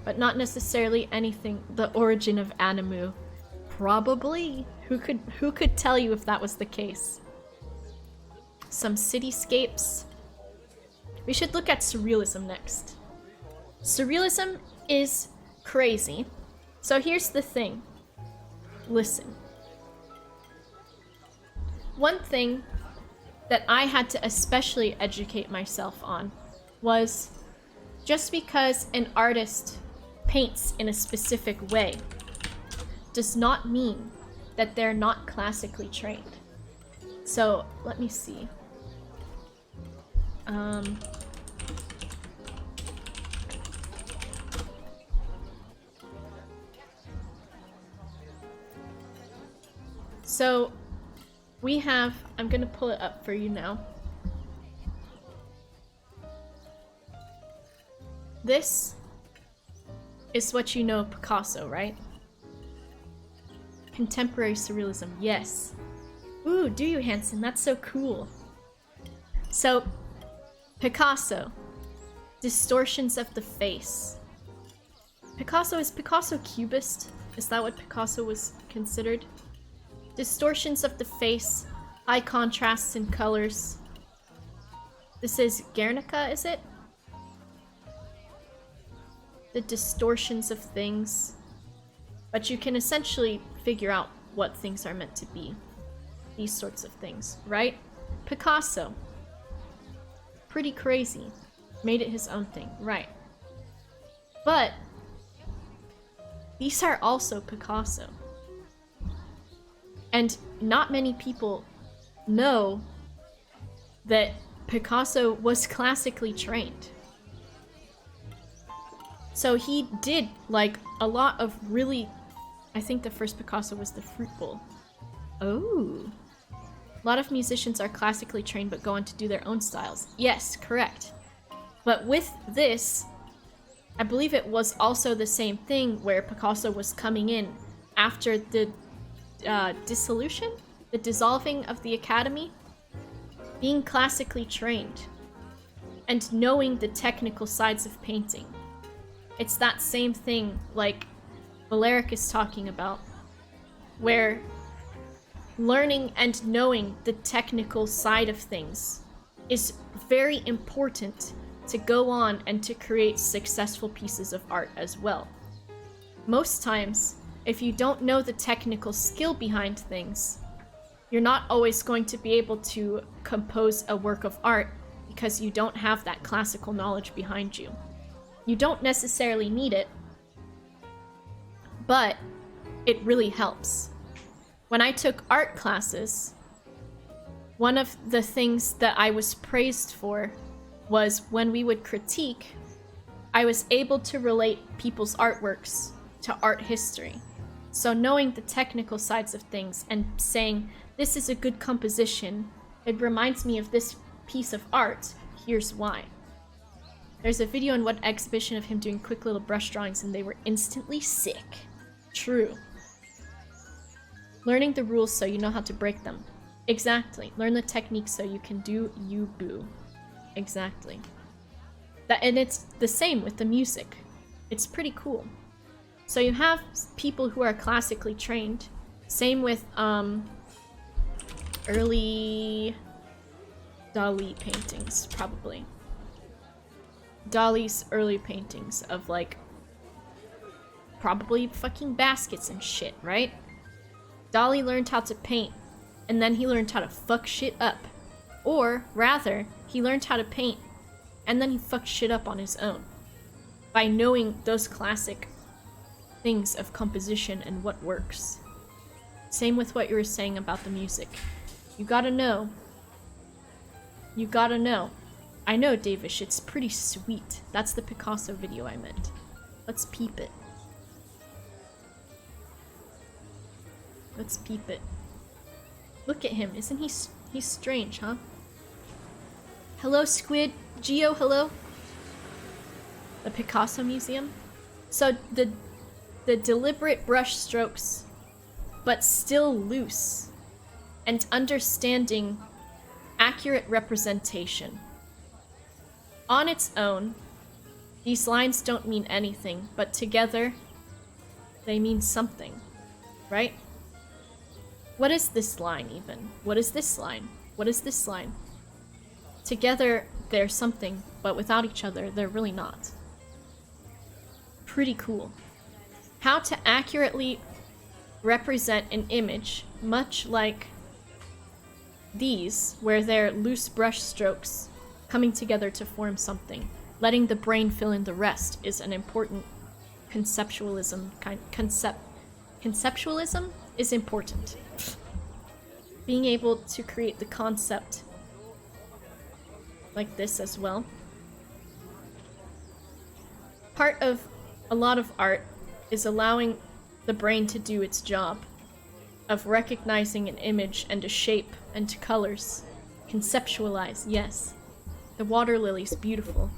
But not necessarily anything. The origin of Animu. Probably. Who could tell you if that was the case? Some cityscapes. We should look at Surrealism next. Surrealism is crazy. So here's the thing. Listen. One thing that I had to especially educate myself on was just because an artist paints in a specific way does not mean that they're not classically trained. So, let me see. So, we have, I'm gonna pull it up for you now. This is what you know of Picasso, right? Contemporary Surrealism, yes. Ooh, do you, Hanson? That's so cool. So, Picasso. Distortions of the face. Is Picasso Cubist? Is that what Picasso was considered? Distortions of the face, high contrasts in colors. This is Guernica, is it? The distortions of things. But you can essentially figure out what things are meant to be. These sorts of things, right? Picasso. Pretty crazy. Made it his own thing, right. But these are also Picasso. And not many people know that Picasso was classically trained. So he did, like, a lot of really... I think the first Picasso was the Fruit Bowl. Oh. A lot of musicians are classically trained but go on to do their own styles. Yes, correct. But with this, I believe it was also the same thing where Picasso was coming in after the dissolution? The dissolving of the academy? Being classically trained. And knowing the technical sides of painting. It's that same thing like Valeric is talking about, where learning and knowing the technical side of things is very important to go on and to create successful pieces of art as well. Most times, if you don't know the technical skill behind things, you're not always going to be able to compose a work of art because you don't have that classical knowledge behind you. You don't necessarily need it, but it really helps. When I took art classes, one of the things that I was praised for was when we would critique, I was able to relate people's artworks to art history. So knowing the technical sides of things and saying, this is a good composition, it reminds me of this piece of art, here's why. There's a video in one exhibition of him doing quick little brush drawings and they were instantly sick. True. Learning the rules so you know how to break them. Exactly. Learn the technique so you can do you boo. Exactly. And it's the same with the music. It's pretty cool. So you have people who are classically trained. Same with early Dali paintings, probably. Dali's early paintings of, like, probably fucking baskets and shit, right? Dali learned how to paint, and then he learned how to fuck shit up. Or, rather, he learned how to paint, and then he fucked shit up on his own. By knowing those classic things of composition and what works. Same with what you were saying about the music. You gotta know. You gotta know. I know, Davish, it's pretty sweet. That's the Picasso video I meant. Let's peep it. Let's peep it. Look at him. Isn't he's strange, huh? Hello, Squid. Geo, hello. The Picasso Museum. So the deliberate brush strokes, but still loose, and understanding accurate representation. On its own, these lines don't mean anything, but together, they mean something, right? What is this line even? What is this line? What is this line? Together, they're something, but without each other, they're really not. Pretty cool. How to accurately represent an image, much like these, where they're loose brush strokes coming together to form something. Letting the brain fill in the rest is an important conceptualism. Conceptualism is important. Being able to create the concept like this as well. Part of a lot of art is allowing the brain to do its job of recognizing an image and a shape and colors. Conceptualize, yes. The water lilies, beautiful.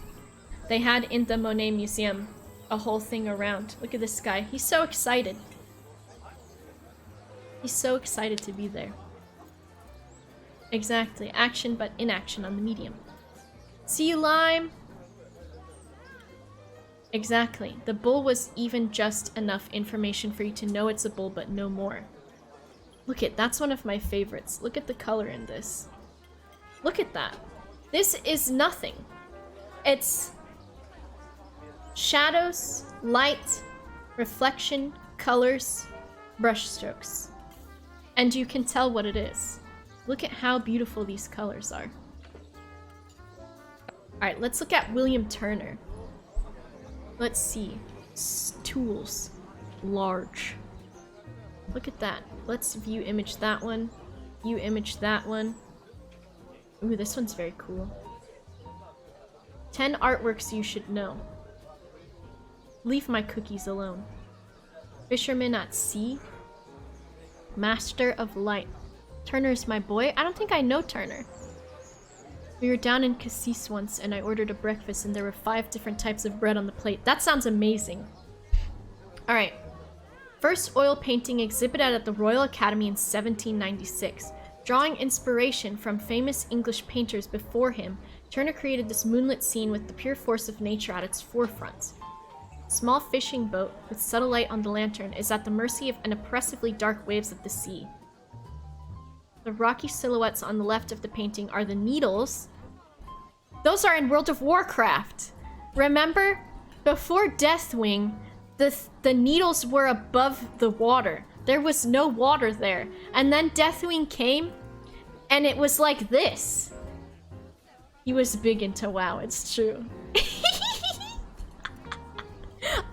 They had in the Monet Museum a whole thing around. Look at this guy. He's so excited. He's so excited to be there. Exactly. Action but inaction on the medium. See you, Lime! Exactly. The bull was even just enough information for you to know it's a bull, but no more. Look at, that's one of my favorites. Look at the color in this. Look at that. This is nothing. It's shadows, light, reflection, colors, brush strokes. And you can tell what it is. Look at how beautiful these colors are. Alright, let's look at William Turner. Let's see. Tools. Large. Look at that. Let's view image that one. View image that one. Ooh, this one's very cool. 10 artworks you should know. Leave my cookies alone. Fisherman at Sea. Master of Light. Turner's my boy? I don't think I know Turner. We were down in Cassis once and I ordered a breakfast and there were 5 different types of bread on the plate. That sounds amazing. Alright. First oil painting exhibited at the Royal Academy in 1796. Drawing inspiration from famous English painters before him, Turner created this moonlit scene with the pure force of nature at its forefront. Small fishing boat with subtle light on the lantern is at the mercy of an oppressively dark waves of the sea. The rocky silhouettes on the left of the painting are the needles. Those are in World of Warcraft. Remember? Before Deathwing, the needles were above the water. There was no water there. And then Deathwing came, and it was like this. He was big into WoW, it's true.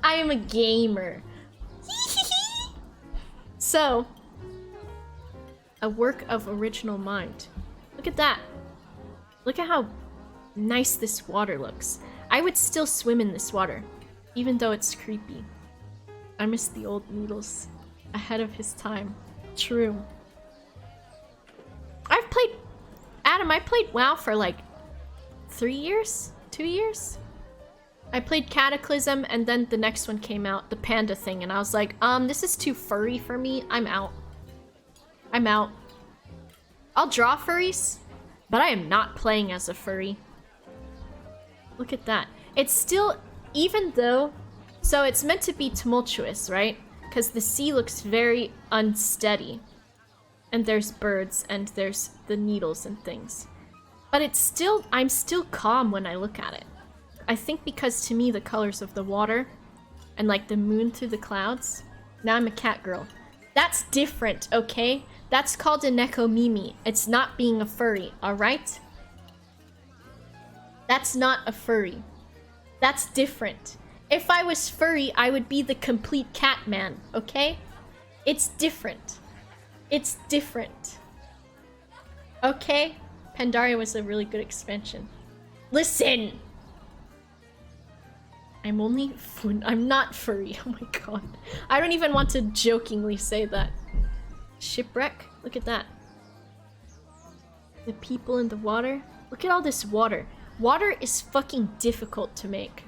I am a gamer. So, a work of original mind. Look at that. Look at how nice this water looks. I would still swim in this water, even though it's creepy. I miss the old needles. Ahead of his time. True. Adam, I played WoW for like 3 years? 2 years? I played Cataclysm and then the next one came out, the panda thing, and I was like, this is too furry for me. I'm out. I'm out. I'll draw furries, but I am not playing as a furry. Look at that. It's still, even though, so it's meant to be tumultuous, right? Because the sea looks very unsteady. And there's birds and there's the needles and things. But it's still, I'm still calm when I look at it. I think because to me the colors of the water and like the moon through the clouds. Now I'm a cat girl. That's different, okay? That's called a nekomimi. It's not being a furry, alright? That's not a furry. That's different. If I was furry, I would be the complete cat man, okay? It's different. It's different. Okay, Pandaria was a really good expansion. Listen! I'm not furry. Oh my god. I don't even want to jokingly say that. Shipwreck? Look at that. The people in the water. Look at all this water. Water is fucking difficult to make.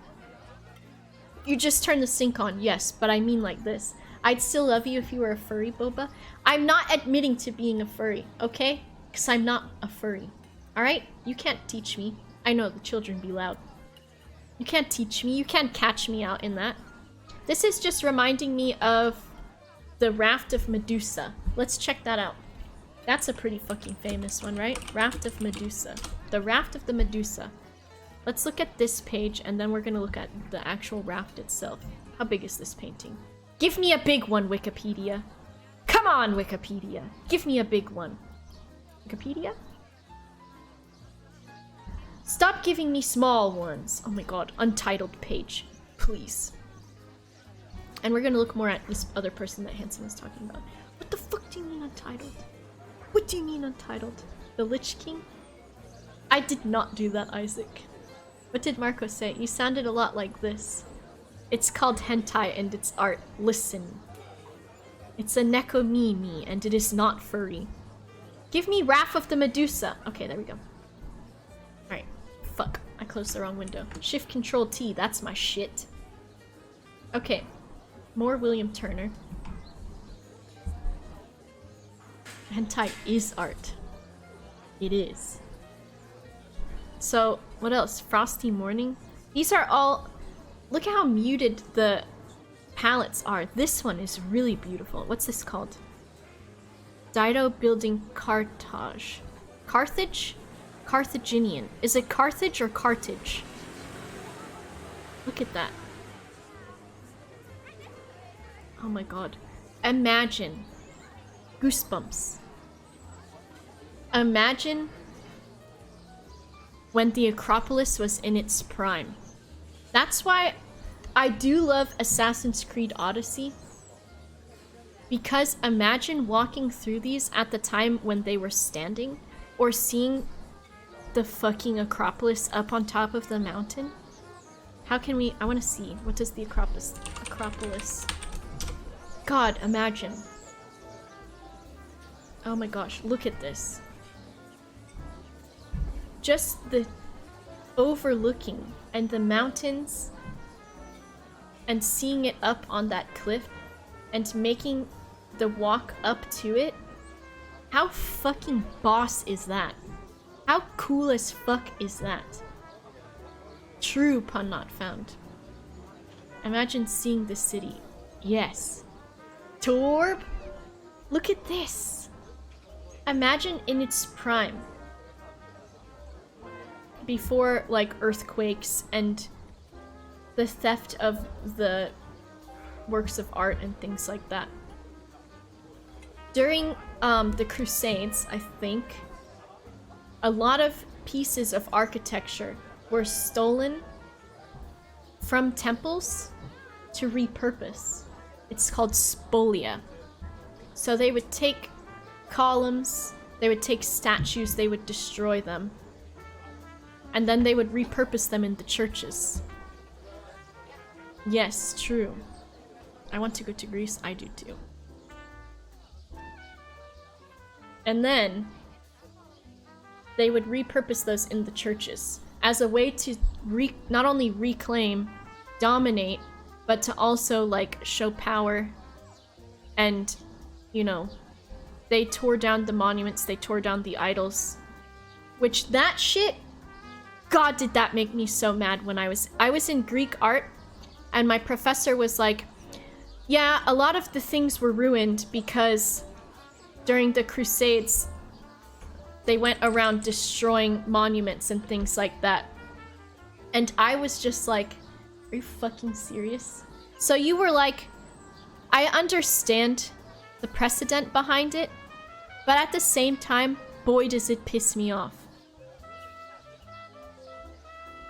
You just turn the sink on, yes, but I mean like this. I'd still love you if you were a furry, Boba. I'm not admitting to being a furry, okay? Because I'm not a furry. Alright? You can't teach me. I know, the children be loud. You can't teach me. You can't catch me out in that. This is just reminding me of the Raft of Medusa. Let's check that out. That's a pretty fucking famous one, right? Raft of Medusa. The Raft of the Medusa. Let's look at this page, and then we're gonna look at the actual raft itself. How big is this painting? Give me a big one, Wikipedia. Come on, Wikipedia. Give me a big one. Wikipedia? Stop giving me small ones. Oh my god. Untitled page. Please. And we're gonna look more at this other person that Hanson was talking about. What the fuck do you mean Untitled? What do you mean Untitled? The Lich King? I did not do that, Isaac. What did Marco say? You sounded a lot like this. It's called hentai and it's art. Listen. It's a nekomimi and it is not furry. Give me Raft of the Medusa. Okay, there we go. Alright. Fuck. I closed the wrong window. Shift Control T. That's my shit. Okay. More William Turner. Hentai is art. It is. So, what else? Frosty Morning? These are all... Look at how muted the palettes are. This one is really beautiful. What's this called? Dido building Carthage. Carthage? Carthaginian. Is it Carthage or Carthage? Look at that. Oh my god. Imagine. Goosebumps. Imagine when the Acropolis was in its prime. That's why I do love Assassin's Creed Odyssey. Because imagine walking through these at the time when they were standing, or seeing the fucking Acropolis up on top of the mountain. How can we... I want to see. What does the Acropolis... God, imagine. Oh my gosh, look at this. Just the overlooking and the mountains and seeing it up on that cliff and making the walk up to it. How fucking boss is that? How cool as fuck is that? True pun not found. Imagine seeing the city. Yes. Torb? Look at this. Imagine in its prime. Before, like, earthquakes and the theft of the works of art and things like that. During the Crusades, I think, a lot of pieces of architecture were stolen from temples to repurpose. It's called spolia. So they would take columns, they would take statues, they would destroy them. And then they would repurpose them in the churches. Yes, true. I want to go to Greece. I do too. And then they would repurpose those in the churches as a way to not only reclaim, dominate, but to also, like, show power. And, you know, they tore down the monuments, they tore down the idols. Which, that shit, God, did that make me so mad when I was in Greek art, and my professor was like, yeah, a lot of the things were ruined because during the Crusades, they went around destroying monuments and things like that. And I was just like, are you fucking serious? So you were like, I understand the precedent behind it, but at the same time, boy, does it piss me off.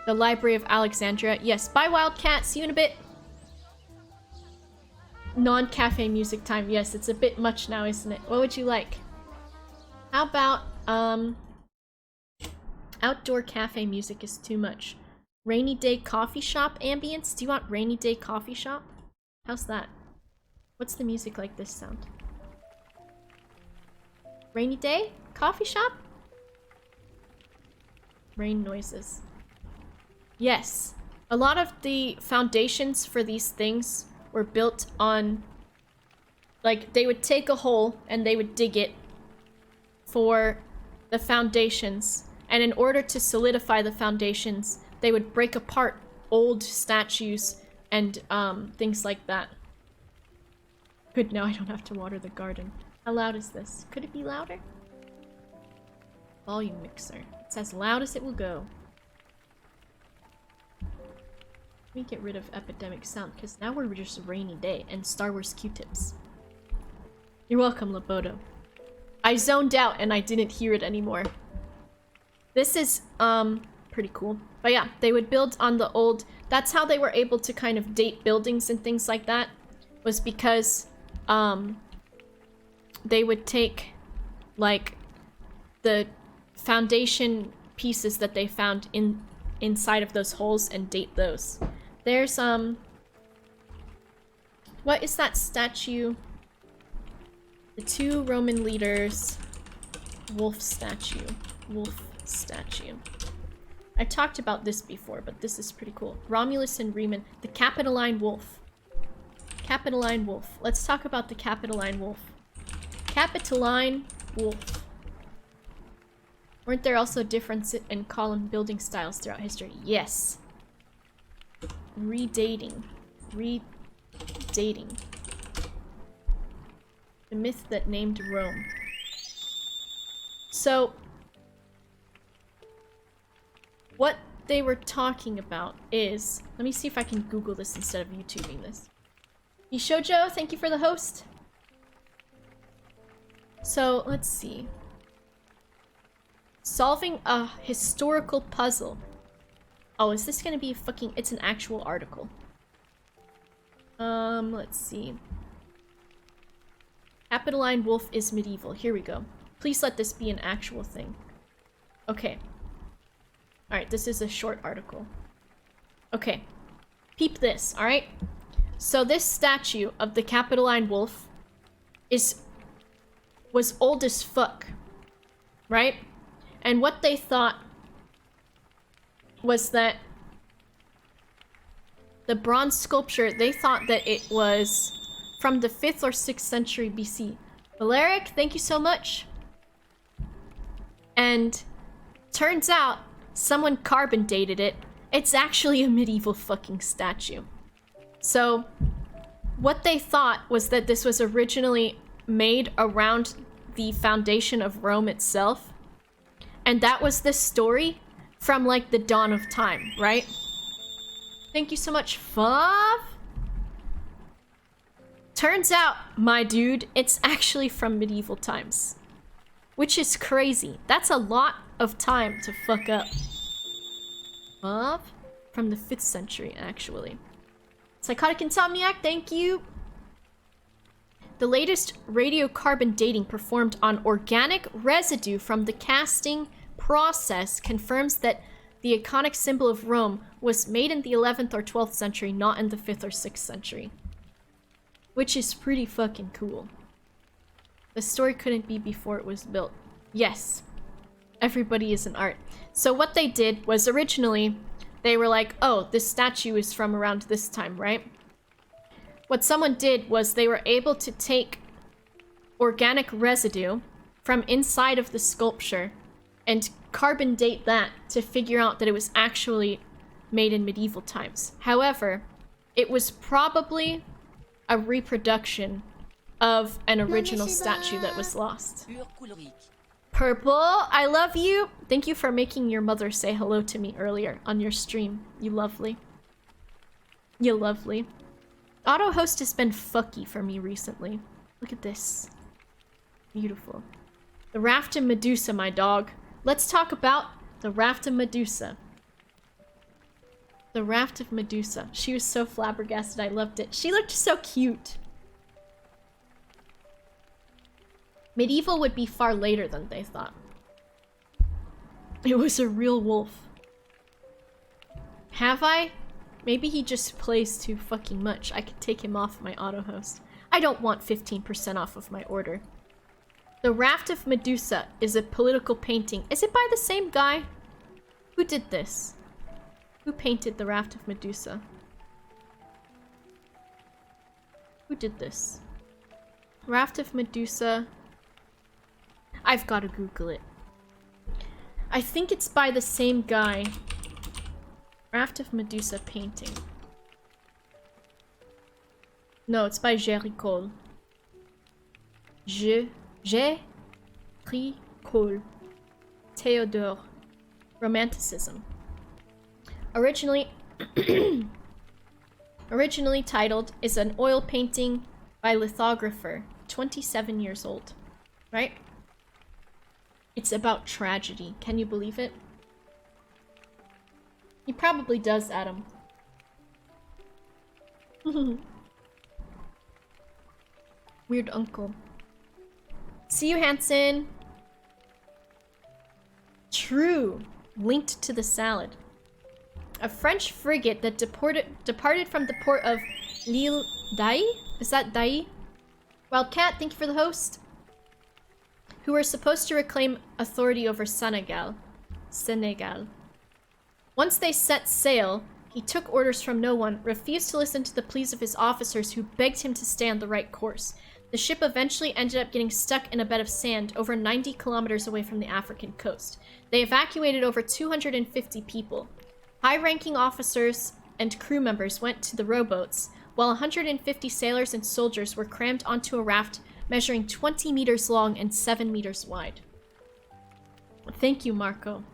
The Library of Alexandria. Yes, bye Wildcat, see you in a bit. Non-cafe music time. Yes, it's a bit much now, isn't it? What would you like? How about Outdoor cafe music is too much. Rainy day coffee shop ambience? Do you want rainy day coffee shop? How's that? What's the music like this sound? Rainy day? Coffee shop? Rain noises. Yes. A lot of the foundations for these things were built on... Like, they would take a hole and they would dig it for the foundations. And in order to solidify the foundations, they would break apart old statues and things like that. Good, now I don't have to water the garden. How loud is this? Could it be louder? Volume mixer. It's as loud as it will go. Let me get rid of epidemic sound, because now we're just a rainy day and Star Wars Q-tips. You're welcome, Laboto. I zoned out and I didn't hear it anymore. This is, pretty cool. But yeah, they would build on the old... That's how they were able to kind of date buildings and things like that. Was because, they would take, like, the foundation pieces that they found inside of those holes and date those. There's, what is that statue? The two Roman leaders. Wolf statue. Wolf statue. I talked about this before, but this is pretty cool. Romulus and Remus. The Capitoline wolf. Capitoline wolf. Let's talk about the Capitoline wolf. Capitoline wolf. Weren't there also differences in column building styles throughout history? Yes. Redating. Redating. The myth that named Rome. So, what they were talking about is... Let me see if I can Google this instead of YouTubing this. Ishojo, thank you for the host. So, let's see. Solving a historical puzzle. Oh, is this gonna be fucking... It's an actual article. Let's see. Capitoline wolf is medieval. Here we go. Please let this be an actual thing. Okay. Alright, this is a short article. Okay. Peep this, alright? So this statue of the Capitoline wolf was old as fuck. Right? And what they thought was that the bronze sculpture, they thought that it was from the 5th or 6th century BC. Valeric, thank you so much. And turns out someone carbon dated it. It's actually a medieval fucking statue. So what they thought was that this was originally made around the foundation of Rome itself. And that was the story from like the dawn of time, right? Thank you so much, Fav. Turns out, my dude, it's actually from medieval times. Which is crazy. That's a lot of time to fuck up. Fav? From the 5th century, actually. Psychotic Insomniac, thank you. The latest radiocarbon dating performed on organic residue from the casting process confirms that the iconic symbol of Rome was made in the 11th or 12th century, not in the 5th or 6th century. Which is pretty fucking cool. The story couldn't be before it was built. Yes. Everybody is an art. So what they did was originally, they were like, oh, this statue is from around this time, right? What someone did was they were able to take organic residue from inside of the sculpture and carbon date that to figure out that it was actually made in medieval times. However, it was probably a reproduction of an original statue that was lost. Purple, I love you. Thank you for making your mother say hello to me earlier on your stream. You lovely. You lovely. Auto host has been fucky for me recently. Look at this. Beautiful. The Raft of Medusa, my dog. Let's talk about the Raft of Medusa. The Raft of Medusa. She was so flabbergasted. I loved it. She looked so cute. Medieval would be far later than they thought. It was a real wolf. Have I? Maybe he just plays too fucking much. I could take him off my auto host. I don't want 15% off of my order. The Raft of Medusa is a political painting. Is it by the same guy? Who did this? Who painted the Raft of Medusa? Who did this? Raft of Medusa. I've got to Google it. I think it's by the same guy. Raft of Medusa painting. No, it's by Géricault. Géricault. Théodore. Romanticism. Originally titled is an oil painting by lithographer, 27 years old. Right? It's about tragedy. Can you believe it? He probably does, Adam. Weird uncle. See you, Hanson. True. Linked to the salad. A French frigate that departed from the port of Lilies. Is that Dai? Wildcat, thank you for the host. Who were supposed to reclaim authority over Senegal. Once they set sail, he took orders from no one, refused to listen to the pleas of his officers who begged him to stay on the right course. The ship eventually ended up getting stuck in a bed of sand over 90 kilometers away from the African coast. They evacuated over 250 people. High-ranking officers and crew members went to the rowboats, while 150 sailors and soldiers were crammed onto a raft measuring 20 meters long and 7 meters wide. Thank you, Marco.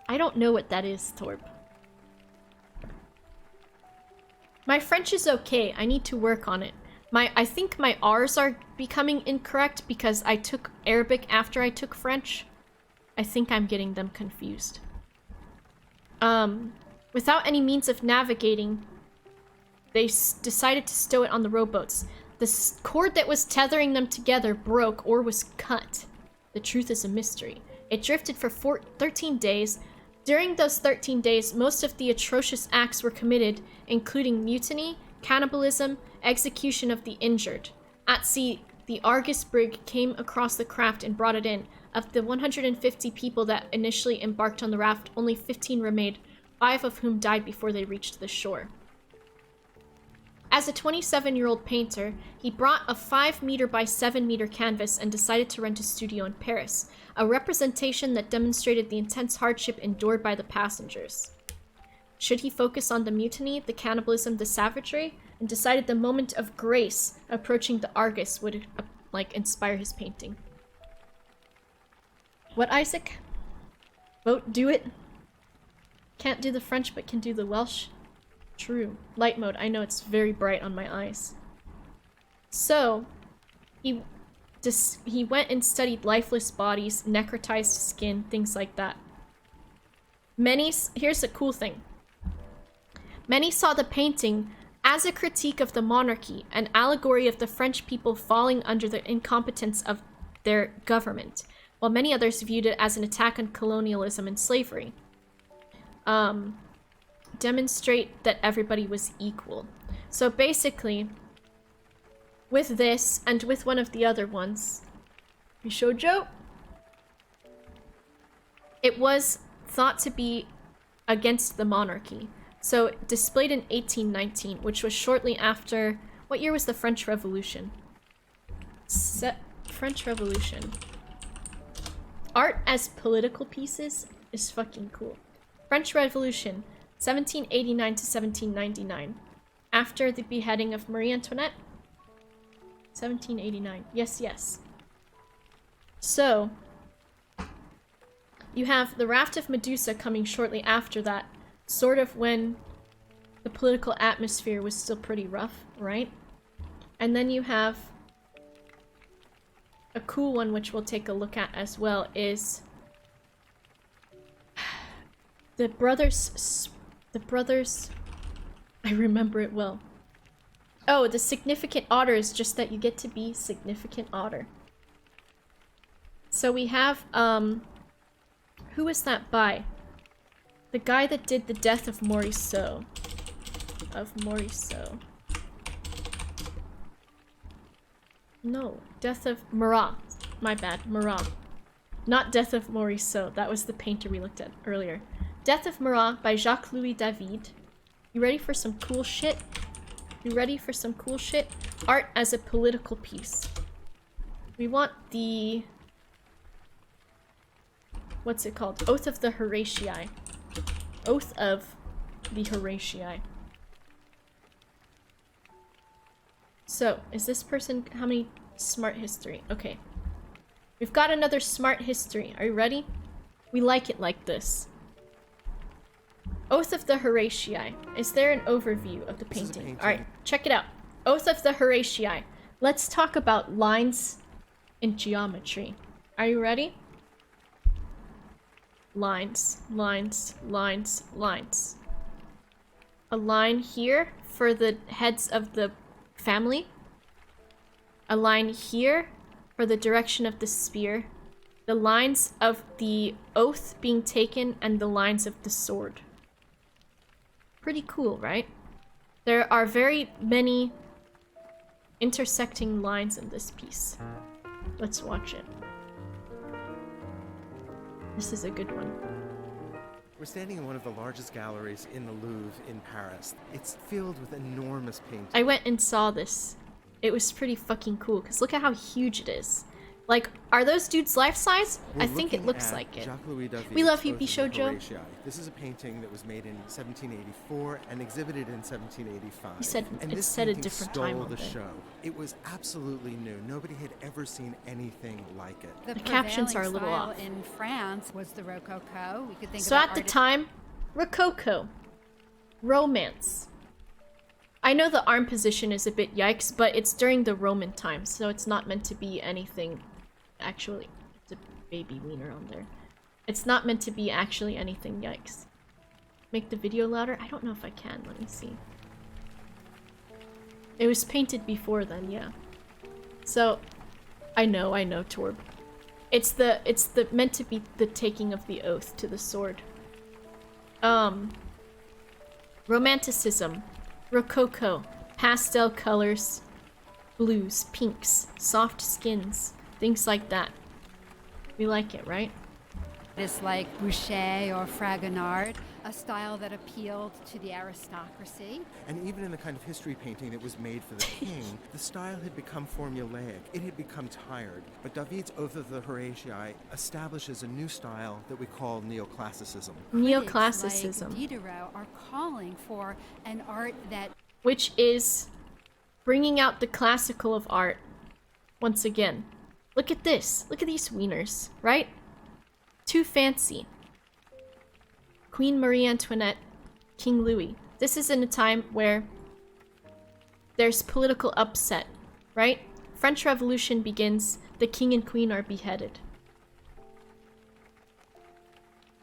I don't know what that is, Torb. My French is okay. I need to work on it. I think my R's are becoming incorrect because I took Arabic after I took French. I think I'm getting them confused. Without any means of navigating, they decided to stow it on the rowboats. The cord that was tethering them together broke or was cut. The truth is a mystery. It drifted for 13 days. During those 13 days, most of the atrocious acts were committed, including mutiny, cannibalism, execution of the injured. At sea, the Argus brig came across the craft and brought it in. Of the 150 people that initially embarked on the raft, only 15 remained, 5 of whom died before they reached the shore. As a 27-year-old painter, he brought a 5-meter by 7-meter canvas and decided to rent a studio in Paris, a representation that demonstrated the intense hardship endured by the passengers. Should he focus on the mutiny, the cannibalism, the savagery, and decided the moment of grace approaching the Argus would, inspire his painting. What, Isaac? Vote, do it? Can't do the French, but can do the Welsh? True. Light mode. I know it's very bright on my eyes. So, he went and studied lifeless bodies, necrotized skin, things like that. Here's the cool thing. Many saw the painting as a critique of the monarchy, an allegory of the French people falling under the incompetence of their government, while many others viewed it as an attack on colonialism and slavery. Demonstrate that everybody was equal. So basically, with this, and with one of the other ones, Shoujo, it was thought to be against the monarchy. So displayed in 1819, which was shortly after... What year was the French Revolution? French Revolution. Art as political pieces is fucking cool. French Revolution, 1789 to 1799. After the beheading of Marie Antoinette. 1789. Yes, yes. So, you have the Raft of Medusa coming shortly after that, sort of when the political atmosphere was still pretty rough, right? And then you have a cool one, which we'll take a look at as well, is the brothers, I remember it well. Oh, the significant otter is just that you get to be significant otter. So we have, Who was that by? The guy that did the death of Morisot. No, death of Marat. My bad, Marat. Not death of Morisot. That was the painter we looked at earlier. Death of Marat by Jacques-Louis David. You ready for some cool shit? You ready for some cool shit? Art as a political piece. We want the... What's it called? Oath of the Horatii. Oath of the Horatii. So, is this person... How many smart history? Okay. We've got another smart history. Are you ready? We like it like this. Oath of the Horatii. Is there an overview of the painting? Alright, check it out. Oath of the Horatii. Let's talk about lines in geometry. Are you ready? Lines, lines, lines, lines. A line here for the heads of the family. A line here for the direction of the spear. The lines of the oath being taken and the lines of the sword. Pretty cool, right? There are very many intersecting lines in this piece. Let's watch it. This is a good one. We're standing in one of the largest galleries in the Louvre in Paris. It's filled with enormous paintings. I went and saw this. It was pretty fucking cool, because look at how huge it is. Like, are those dudes life size? I think it looks like it. We love you, Bishojo. This is a painting that was made in 1784 and exhibited in 1785. You said it said a different time on the there. Show. It was absolutely new. Nobody had ever seen anything like it. The captions are a little style off. In France was the Rococo. We could think So about at the time, Rococo, romance. I know the arm position is a bit yikes, but it's during the Roman times, so it's not meant to be anything. Actually, it's a baby wiener on there. It's not meant to be actually anything yikes. Make the video louder? I don't know if I can. Let me see. It was painted before then, yeah. So, I know, Torb. It's the meant to be the taking of the oath to the sword. Romanticism, Rococo, pastel colors, blues, pinks, soft skins, things like that. We like it, right? It's like Boucher or Fragonard, a style that appealed to the aristocracy. And even in the kind of history painting that was made for the king, the style had become formulaic. It had become tired. But David's Oath of the Horatii establishes a new style that we call Neoclassicism. Neoclassicism. Critics like Diderot are calling for an art that... Which is bringing out the classical of art once again. Look at this. Look at these wieners, right? Too fancy. Queen Marie Antoinette, King Louis. This is in a time where there's political upset, right? French Revolution begins, the king and queen are beheaded.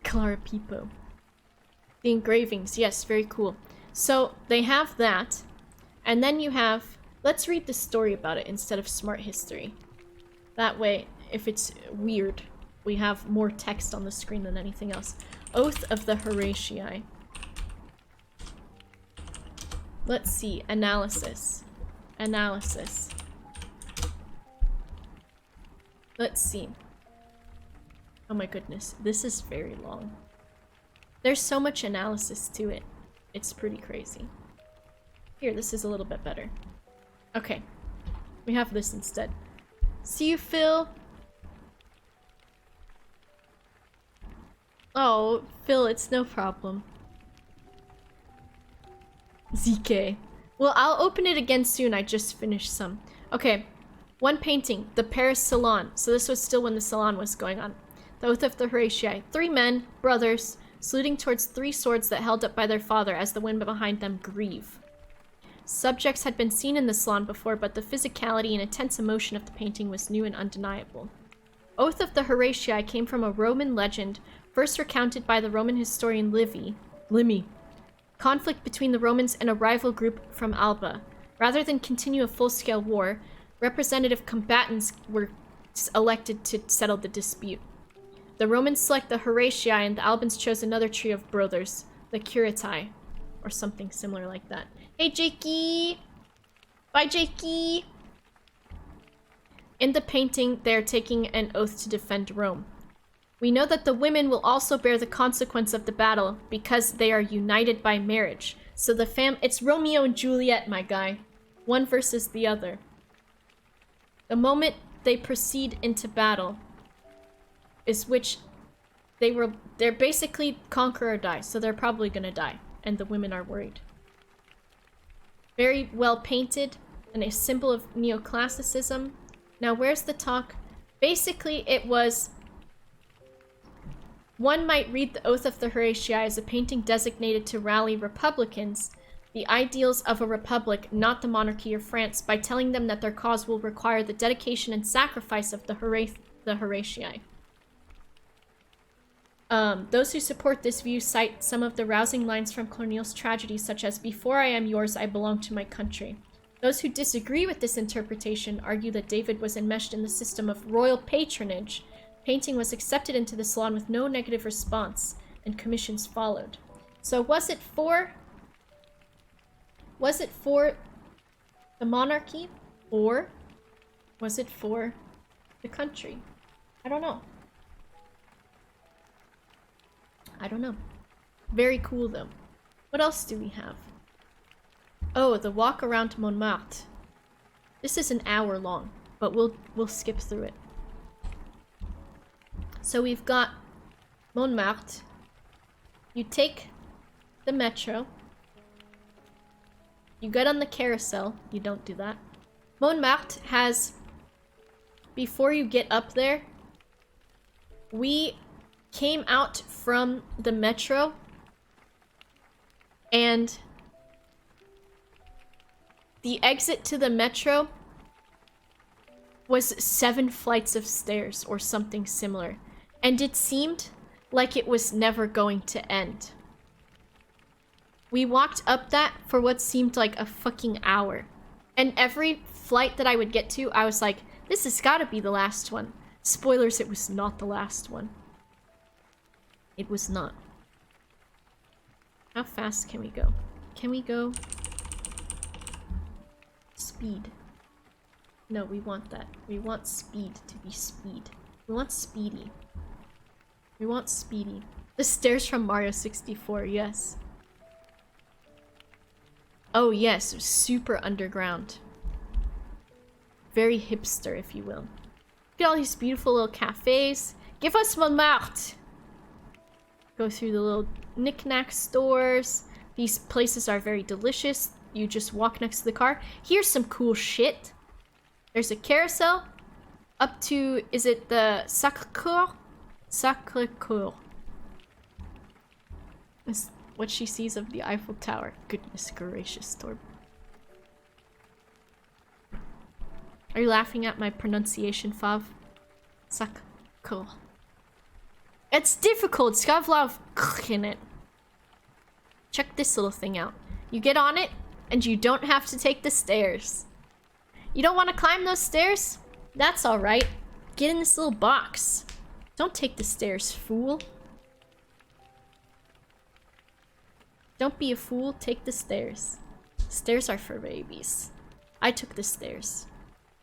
Clara Pipo. The engravings, yes, very cool. So they have that, and then you have, let's read the story about it instead of smart history. That way, if it's weird, we have more text on the screen than anything else. Oath of the Horatii. Let's see. Analysis. Analysis. Let's see. Oh my goodness. This is very long. There's so much analysis to it. It's pretty crazy. Here, this is a little bit better. Okay. We have this instead. See you, Phil. Oh, Phil, it's no problem. ZK. Well, I'll open it again soon. I just finished some. Okay. One painting. The Paris Salon. So this was still when the Salon was going on. The Oath of the Horatii. 3 men, brothers, saluting towards 3 swords that held up by their father as the women behind them grieve. Subjects had been seen in the Salon before, but the physicality and intense emotion of the painting was new and undeniable. Oath of the Horatii came from a Roman legend first recounted by the Roman historian Livy. Conflict between the Romans and a rival group from Alba. Rather than continue a full-scale war, representative combatants were elected to settle the dispute. The Romans select the Horatii and the Albans chose another tree of brothers, the Horatii, or something similar like that. Hey, Jakey! Bye, Jakey! In the painting, they are taking an oath to defend Rome. We know that the women will also bear the consequence of the battle because they are united by marriage. So it's Romeo and Juliet, my guy. One versus the other. The moment they proceed into battle is which they're basically conquer or die, so they're probably gonna die, and the women are worried. Very well painted, and a symbol of neoclassicism. Now, where's the talk? Basically, it was... One might read the Oath of the Horatii as a painting designated to rally Republicans, the ideals of a republic, not the monarchy of France, by telling them that their cause will require the dedication and sacrifice of the Horatii. Those who support this view cite some of the rousing lines from Corneille's tragedy, such as, "Before I am yours, I belong to my country." Those who disagree with this interpretation argue that David was enmeshed in the system of royal patronage. Painting was accepted into the Salon with no negative response, and commissions followed. So was it for the monarchy, or was it for the country? I don't know. I don't know. Very cool though. What else do we have? Oh, the walk around Montmartre. This is an hour long, but we'll skip through it. So we've got Montmartre. You take the metro. You get on the carousel. You don't do that. Montmartre has, before you get up there, we came out from the metro and the exit to the metro was 7 flights of stairs or something similar. And it seemed like it was never going to end. We walked up that for what seemed like a fucking hour. And every flight that I would get to, I was like, this has gotta be the last one. Spoilers, it was not the last one. It was not. How fast can we go? Can we go? Speed. No, we want that. We want speed to be speed. We want speedy. We want speedy. The stairs from Mario 64, yes. Oh yes, super underground. Very hipster, if you will. Look at all these beautiful little cafes. Give us Montmartre! Go through the little knick-knack stores. These places are very delicious. You just walk next to the car. Here's some cool shit. There's a carousel. Up to, is it the Sacré-Cœur? Sacré-Cœur. Is what she sees of the Eiffel Tower. Goodness gracious, Torb. Are you laughing at my pronunciation, Fav? Sacré-Cœur. It's difficult. It's got a lot of k in it. Check this little thing out. You get on it, and you don't have to take the stairs. You don't want to climb those stairs? That's alright. Get in this little box. Don't take the stairs, fool. Don't be a fool, take the stairs. Stairs are for babies. I took the stairs.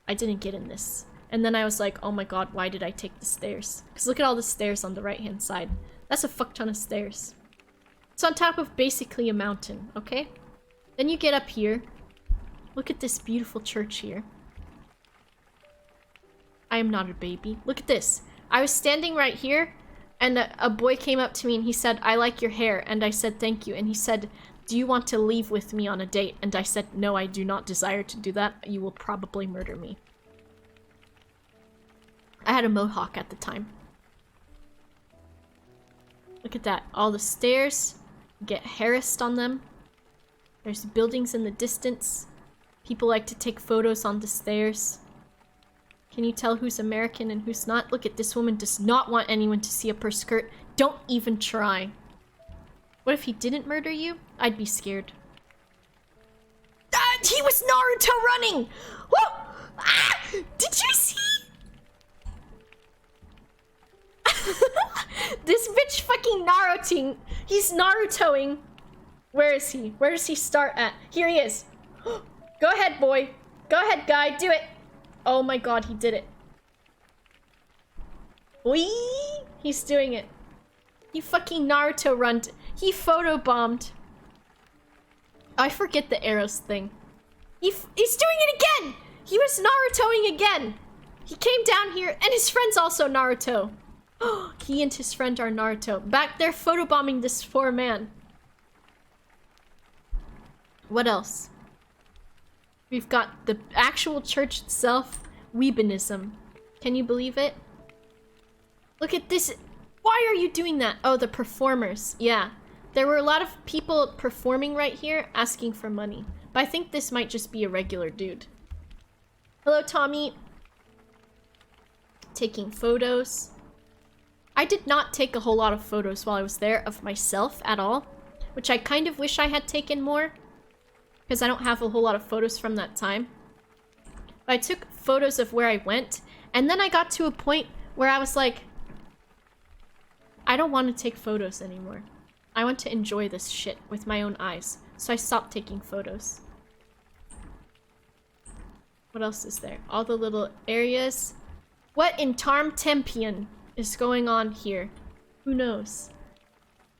I didn't get in this. And then I was like, oh my god, why did I take the stairs? Because look at all the stairs on the right-hand side. That's a fuck ton of stairs. It's on top of basically a mountain, okay? Then you get up here. Look at this beautiful church here. I am not a baby. Look at this. I was standing right here, and a boy came up to me and he said, I like your hair. And I said, thank you. And he said, do you want to leave with me on a date? And I said, no, I do not desire to do that. You will probably murder me. I had a mohawk at the time. Look at that. All the stairs. Get harassed on them. There's buildings in the distance. People like to take photos on the stairs. Can you tell who's American and who's not? Look at this woman does not want anyone to see up her skirt. Don't even try. What if he didn't murder you? I'd be scared. Ah, he was Naruto running! Whoa! Ah! Did you see? This bitch fucking Narutoing. He's Narutoing. Where is he? Where does he start at? Here he is. Go ahead, boy. Go ahead, guy. Do it. Oh my god, he did it. Whee! He's doing it. He fucking Naruto run. He photobombed. I forget the arrows thing. He's doing it again! He was Narutoing again! He came down here, and his friend's also Naruto. He and his friend are Naruto. Back there photobombing this poor man. What else? We've got the actual church itself. Weebinism. Can you believe it? Look at this. Why are you doing that? Oh, the performers. Yeah. There were a lot of people performing right here asking for money. But I think this might just be a regular dude. Hello, Tommy. Taking photos. I did not take a whole lot of photos while I was there of myself at all. Which I kind of wish I had taken more. Because I don't have a whole lot of photos from that time. But I took photos of where I went. And then I got to a point where I was like, I don't want to take photos anymore. I want to enjoy this shit with my own eyes. So I stopped taking photos. What else is there? All the little areas. What in Tarm Tempian is going on here? Who knows?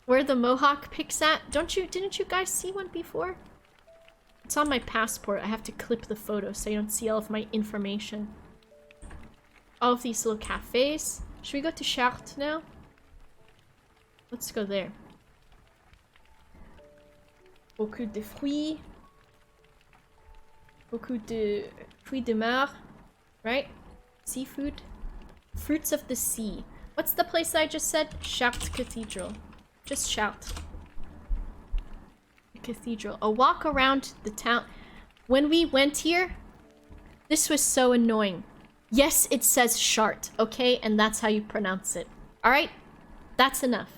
Where the Mohawk pics at? Didn't you guys see one before? It's on my passport. I have to clip the photo so you don't see all of my information. All of these little cafes. Should we go to Chartres now? Let's go there. Beaucoup de fruits. Beaucoup de fruits de mer. Right? Seafood. Fruits of the sea. What's the place I just said? Chartres Cathedral. Just shout. Cathedral. A walk around the town. When we went here, this was so annoying. Yes, it says Chart, okay? And that's how you pronounce it. Alright? That's enough.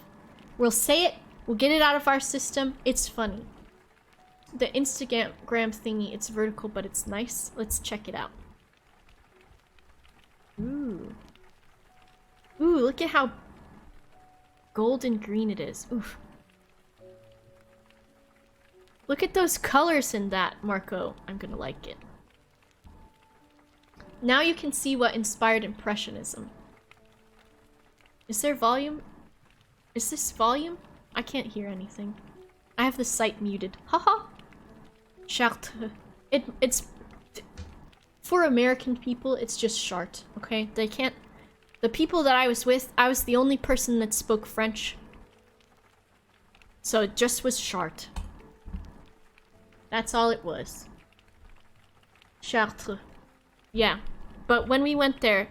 We'll say it. We'll get it out of our system. It's funny. The Instagram thingy, it's vertical, but it's nice. Let's check it out. Ooh. Ooh, look at how golden green it is. Oof. Look at those colors in that, Marco. I'm gonna like it. Now you can see what inspired Impressionism. Is there volume? Is this volume? I can't hear anything. I have the site muted. Haha. Chartres. It's... For American people, it's just Chartres, okay? They can't... The people that I was with, I was the only person that spoke French. So it just was Chartres. That's all it was. Chartres. Yeah. But when we went there,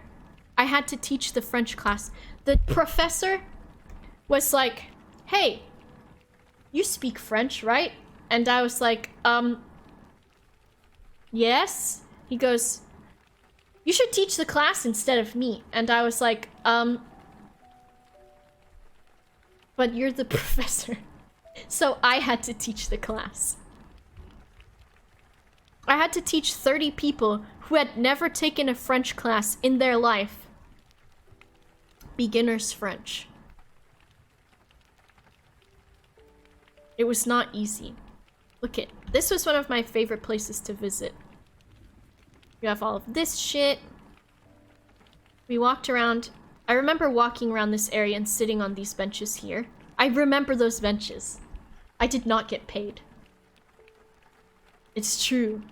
I had to teach the French class. The professor was like, hey, you speak French, right? And I was like, yes. He goes, you should teach the class instead of me. And I was like, but you're the professor. So I had to teach the class. I had to teach 30 people who had never taken a French class in their life. Beginner's French. It was not easy. Look it. This was one of my favorite places to visit. You have all of this shit. We walked around. I remember walking around this area and sitting on these benches here. I remember those benches. I did not get paid. It's true.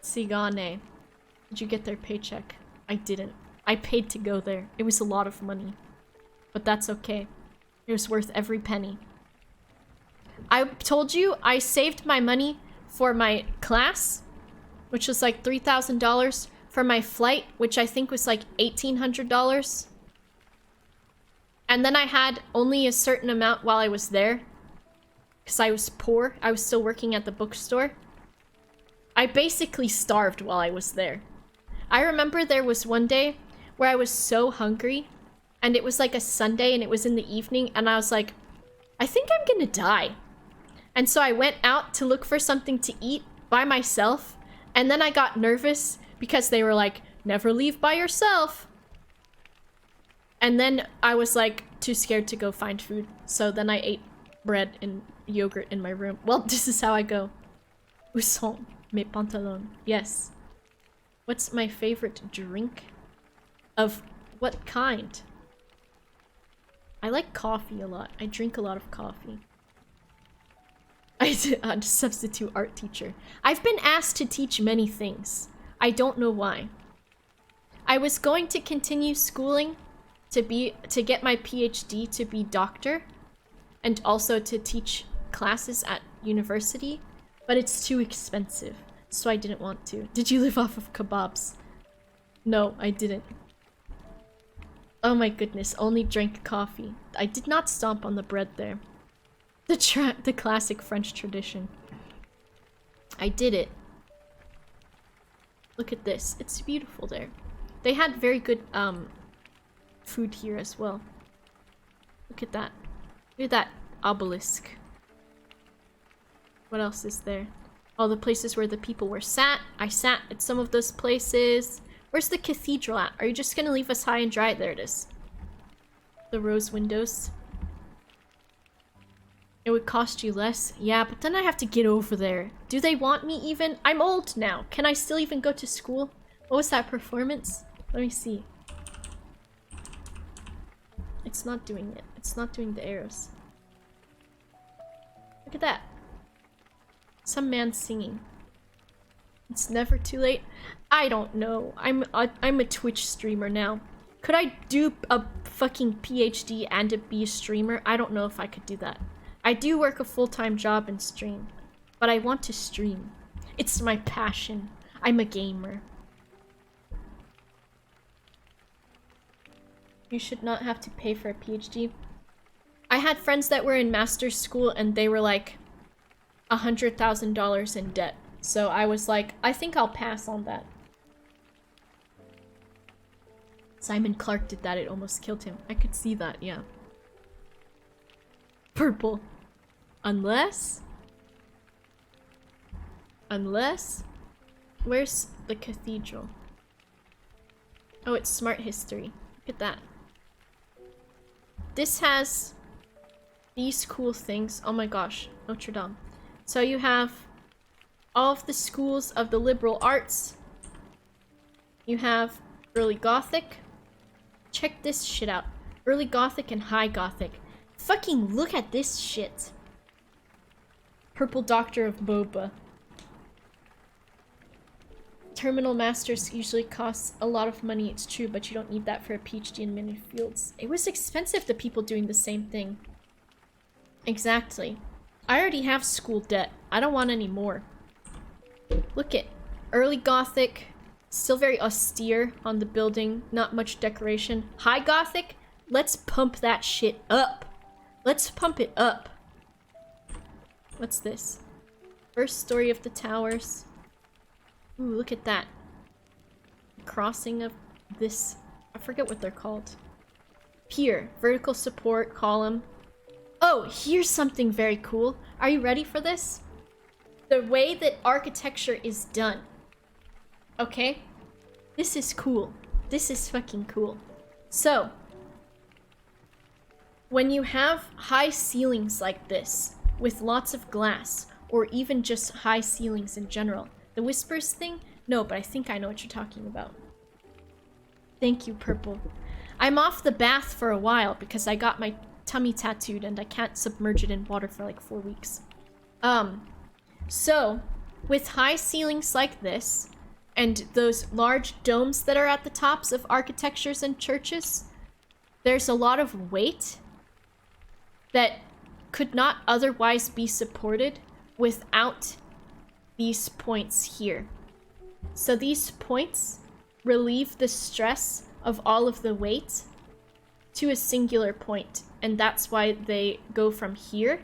Sigane. Did you get their paycheck? I didn't. I paid to go there. It was a lot of money. But that's okay. It was worth every penny. I told you I saved my money for my class, which was like $3,000, for my flight, which I think was like $1,800. And then I had only a certain amount while I was there, because I was poor. I was still working at the bookstore. I basically starved while I was there. I remember there was one day where I was so hungry, and it was like a Sunday and it was in the evening, and I was like, I think I'm gonna die. And so I went out to look for something to eat by myself, and then I got nervous because they were like, never leave by yourself. And then I was like too scared to go find food. So then I ate bread and yogurt in my room. Well, this is how I go. Où sont mes pantalons? Yes. What's my favorite drink? Of what kind? I like coffee a lot. I drink a lot of coffee. I'm a substitute art teacher. I've been asked to teach many things. I don't know why. I was going to continue schooling to get my PhD to be doctor and also to teach classes at university, but it's too expensive, so I didn't want to. Did you live off of kebabs? No, I didn't. Oh my goodness, only drank coffee. I did not stomp on the bread there. The classic French tradition. I did it. Look at this. It's beautiful there. They had very good food here as well. Look at that. Look at that obelisk. What else is there? All the places where the people were sat. I sat at some of those places. Where's the cathedral at? Are you just gonna leave us high and dry? There it is. The rose windows. It would cost you less. Yeah, but then I have to get over there. Do they want me even? I'm old now. Can I still even go to school? What was that performance? Let me see. It's not doing it. It's not doing the arrows. Look at that. Some man singing. It's never too late. I don't know. I'm a Twitch streamer now. Could I do a fucking PhD and be a streamer? I don't know if I could do that. I do work a full-time job and stream, but I want to stream. It's my passion. I'm a gamer. You should not have to pay for a PhD. I had friends that were in master's school and they were like $100,000 in debt. So I was like, I think I'll pass on that. Simon Clark did that, it almost killed him. I could see that, yeah. Purple. Unless... Where's the cathedral? Oh, it's smart history. Look at that. This has these cool things. Oh my gosh, Notre Dame. So you have all of the schools of the liberal arts. You have early Gothic. Check this shit out. Early Gothic and High Gothic. Fucking look at this shit. Purple Doctor of Boba. Terminal Masters usually costs a lot of money, it's true, but you don't need that for a PhD in many fields. It was expensive to people doing the same thing. Exactly. I already have school debt. I don't want any more. Look at early Gothic. Still very austere on the building. Not much decoration. High Gothic? Let's pump that shit up. Let's pump it up. What's this? First story of the towers. Ooh, look at that. Crossing of this... I forget what they're called. Pier. Vertical support column. Oh, here's something very cool. Are you ready for this? The way that architecture is done. Okay? This is cool. This is fucking cool. So, when you have high ceilings like this, with lots of glass, or even just high ceilings in general, the whispers thing? No, but I think I know what you're talking about. Thank you, Purple. I'm off the bath for a while because I got my tummy tattooed and I can't submerge it in water for like 4 weeks. So, with high ceilings like this, and those large domes that are at the tops of architectures and churches, there's a lot of weight that could not otherwise be supported without these points here. So these points relieve the stress of all of the weight to a singular point, and that's why they go from here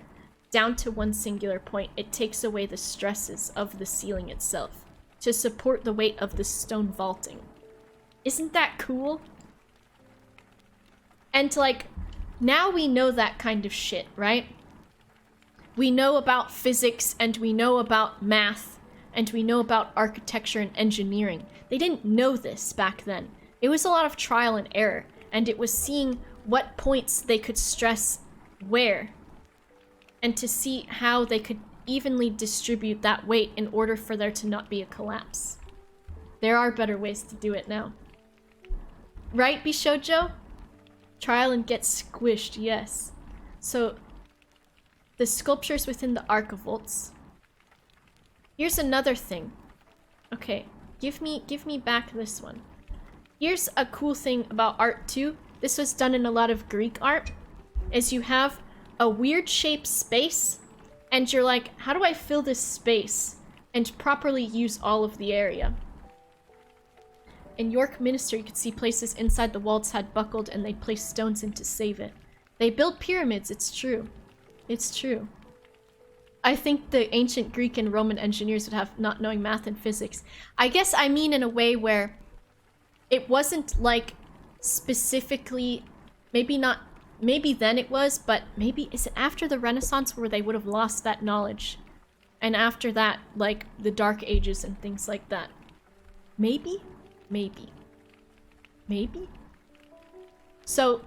down to one singular point. It takes away the stresses of the ceiling itself to support the weight of the stone vaulting. Isn't that cool? And like, now we know that kind of shit, right? We know about physics, and we know about math, and we know about architecture and engineering. They didn't know this back then. It was a lot of trial and error. and it was seeing what points they could stress where, and to see how they could evenly distribute that weight in order for there to not be a collapse. There are better ways to do it now. Right, Bishojo? Trial and get squished, yes. So, the sculptures within the archivolts. Here's another thing. Okay, give me back this one. Here's a cool thing about art too. This was done in a lot of Greek art. Is you have a weird shaped space, and you're like, how do I fill this space and properly use all of the area? In York Minster, you could see places inside the walls had buckled and they'd place stones in to save it. They built pyramids, it's true. It's true. I think the ancient Greek and Roman engineers would have not knowing math and physics. I guess I mean in a way where it wasn't like specifically, maybe not, maybe then it was, but maybe, is it after the Renaissance where they would have lost that knowledge? And after that, like the Dark Ages and things like that. Maybe? Maybe. Maybe? So,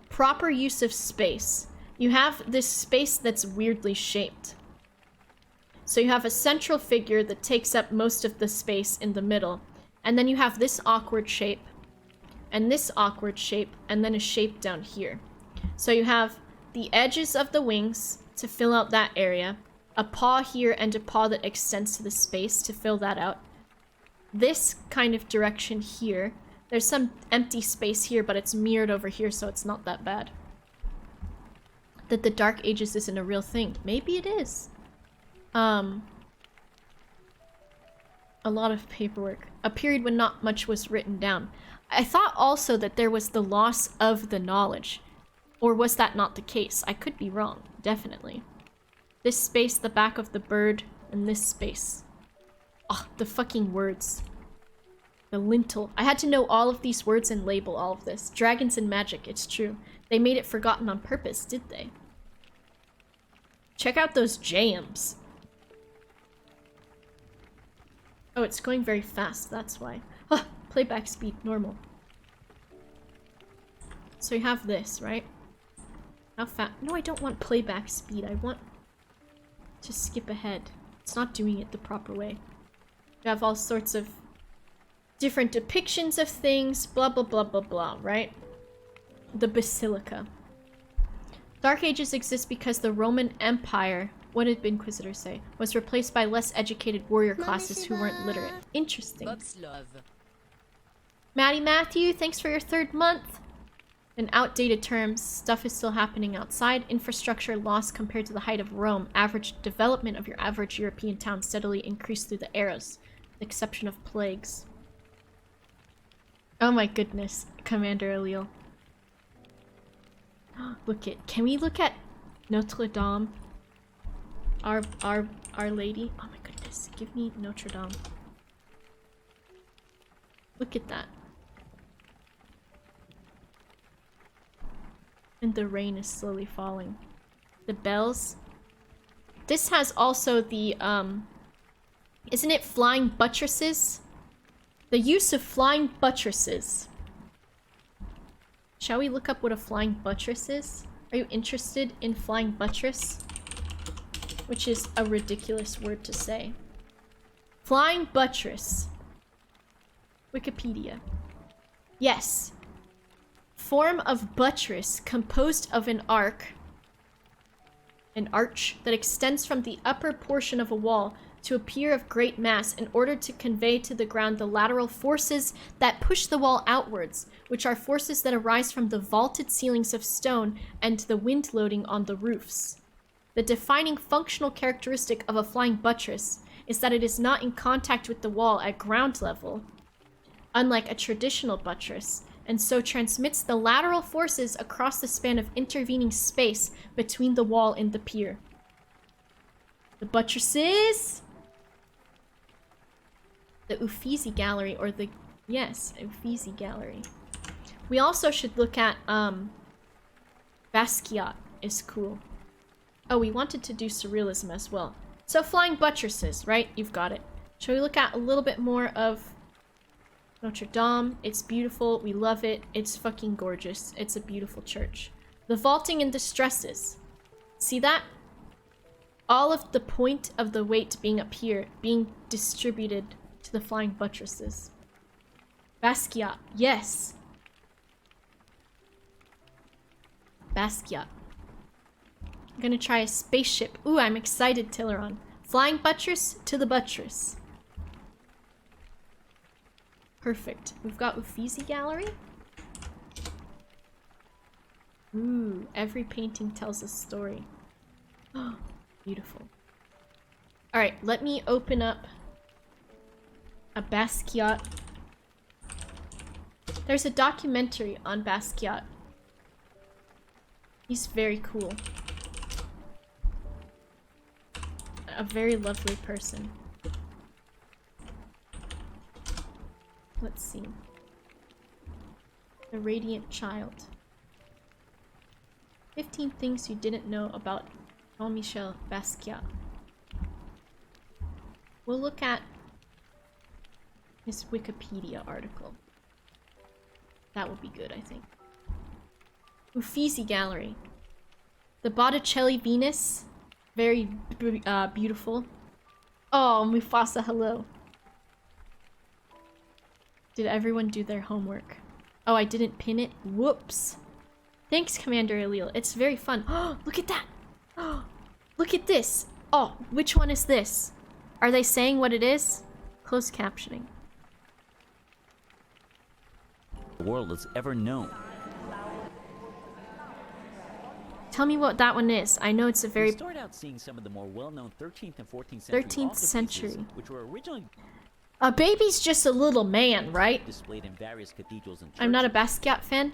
proper use of space. You have this space that's weirdly shaped. So you have a central figure that takes up most of the space in the middle. And then you have this awkward shape. And this awkward shape. And then a shape down here. So you have the edges of the wings to fill out that area. A paw here and a paw that extends to the space to fill that out. This kind of direction here. There's some empty space here, but it's mirrored over here, so it's not that bad. That the Dark Ages isn't a real thing. Maybe it is. A lot of paperwork. A period when not much was written down. I thought also that there was the loss of the knowledge. Or was that not the case? I could be wrong. Definitely. This space, the back of the bird, and this space. Oh, the fucking words. The lintel. I had to know all of these words and label all of this. Dragons and magic, it's true. They made it forgotten on purpose, did they? Check out those jams. Oh, it's going very fast, that's why. Ah, playback speed, normal. So you have this, right? How fast? No, I don't want playback speed. I want to skip ahead. It's not doing it the proper way. You have all sorts of different depictions of things, blah, blah, blah, blah, blah, right? The Basilica. Dark Ages exist because the Roman Empire, what did Inquisitors say, was replaced by less educated warrior classes who weren't literate. Interesting. Maddie Matthew, thanks for your 3rd month. In outdated terms, stuff is still happening outside. Infrastructure lost compared to the height of Rome. Average development of your average European town steadily increased through the eras, with the exception of plagues. Oh my goodness, Commander Eliel. Can we look at Notre Dame? Our Lady? Oh my goodness, give me Notre Dame. Look at that. And the rain is slowly falling. The bells. This has also the, isn't it flying buttresses? The use of flying buttresses. Shall we look up what a flying buttress is? Are you interested in flying buttress? Which is a ridiculous word to say. Flying buttress. Wikipedia. Yes. Form of buttress composed of an arch that extends from the upper portion of a wall to a pier of great mass in order to convey to the ground the lateral forces that push the wall outwards, which are forces that arise from the vaulted ceilings of stone and the wind loading on the roofs. The defining functional characteristic of a flying buttress is that it is not in contact with the wall at ground level, unlike a traditional buttress, and so transmits the lateral forces across the span of intervening space between the wall and the pier. The buttresses! The Uffizi Gallery, or the... Yes, Uffizi Gallery. We also should look at, Basquiat is cool. Oh, we wanted to do Surrealism as well. So flying buttresses, right? You've got it. Shall we look at a little bit more of Notre Dame. It's beautiful. We love it. It's fucking gorgeous. It's a beautiful church. The vaulting and distresses. See that? All of the point of the weight being up here, being distributed to the flying buttresses. Basquiat. Yes. Basquiat. I'm gonna try a spaceship. Ooh, I'm excited, Tilleron. Flying buttress to the buttress. Perfect. We've got Uffizi Gallery. Ooh, every painting tells a story. Oh, beautiful. Alright, let me open up a Basquiat. There's a documentary on Basquiat. He's very cool. A very lovely person. Let's see. The Radiant Child. 15 things you didn't know about Jean-Michel Basquiat. We'll look at his Wikipedia article. That will be good, I think. Uffizi Gallery. The Botticelli Venus. Very beautiful. Oh, Mufasa, hello. Did everyone do their homework? Oh, I didn't pin it? Whoops. Thanks, Commander Elil. It's very fun. Oh, look at that. Oh, look at this. Oh, which one is this? Are they saying what it is? Closed captioning. The world has ever known. Tell me what that one is. I know it's a very... We start out seeing some of the more well-known 13th and 14th century 13th century. altarpieces, which were originally A baby's just a little man, right? displayed in various cathedrals and churches. I'm not a Basquiat fan.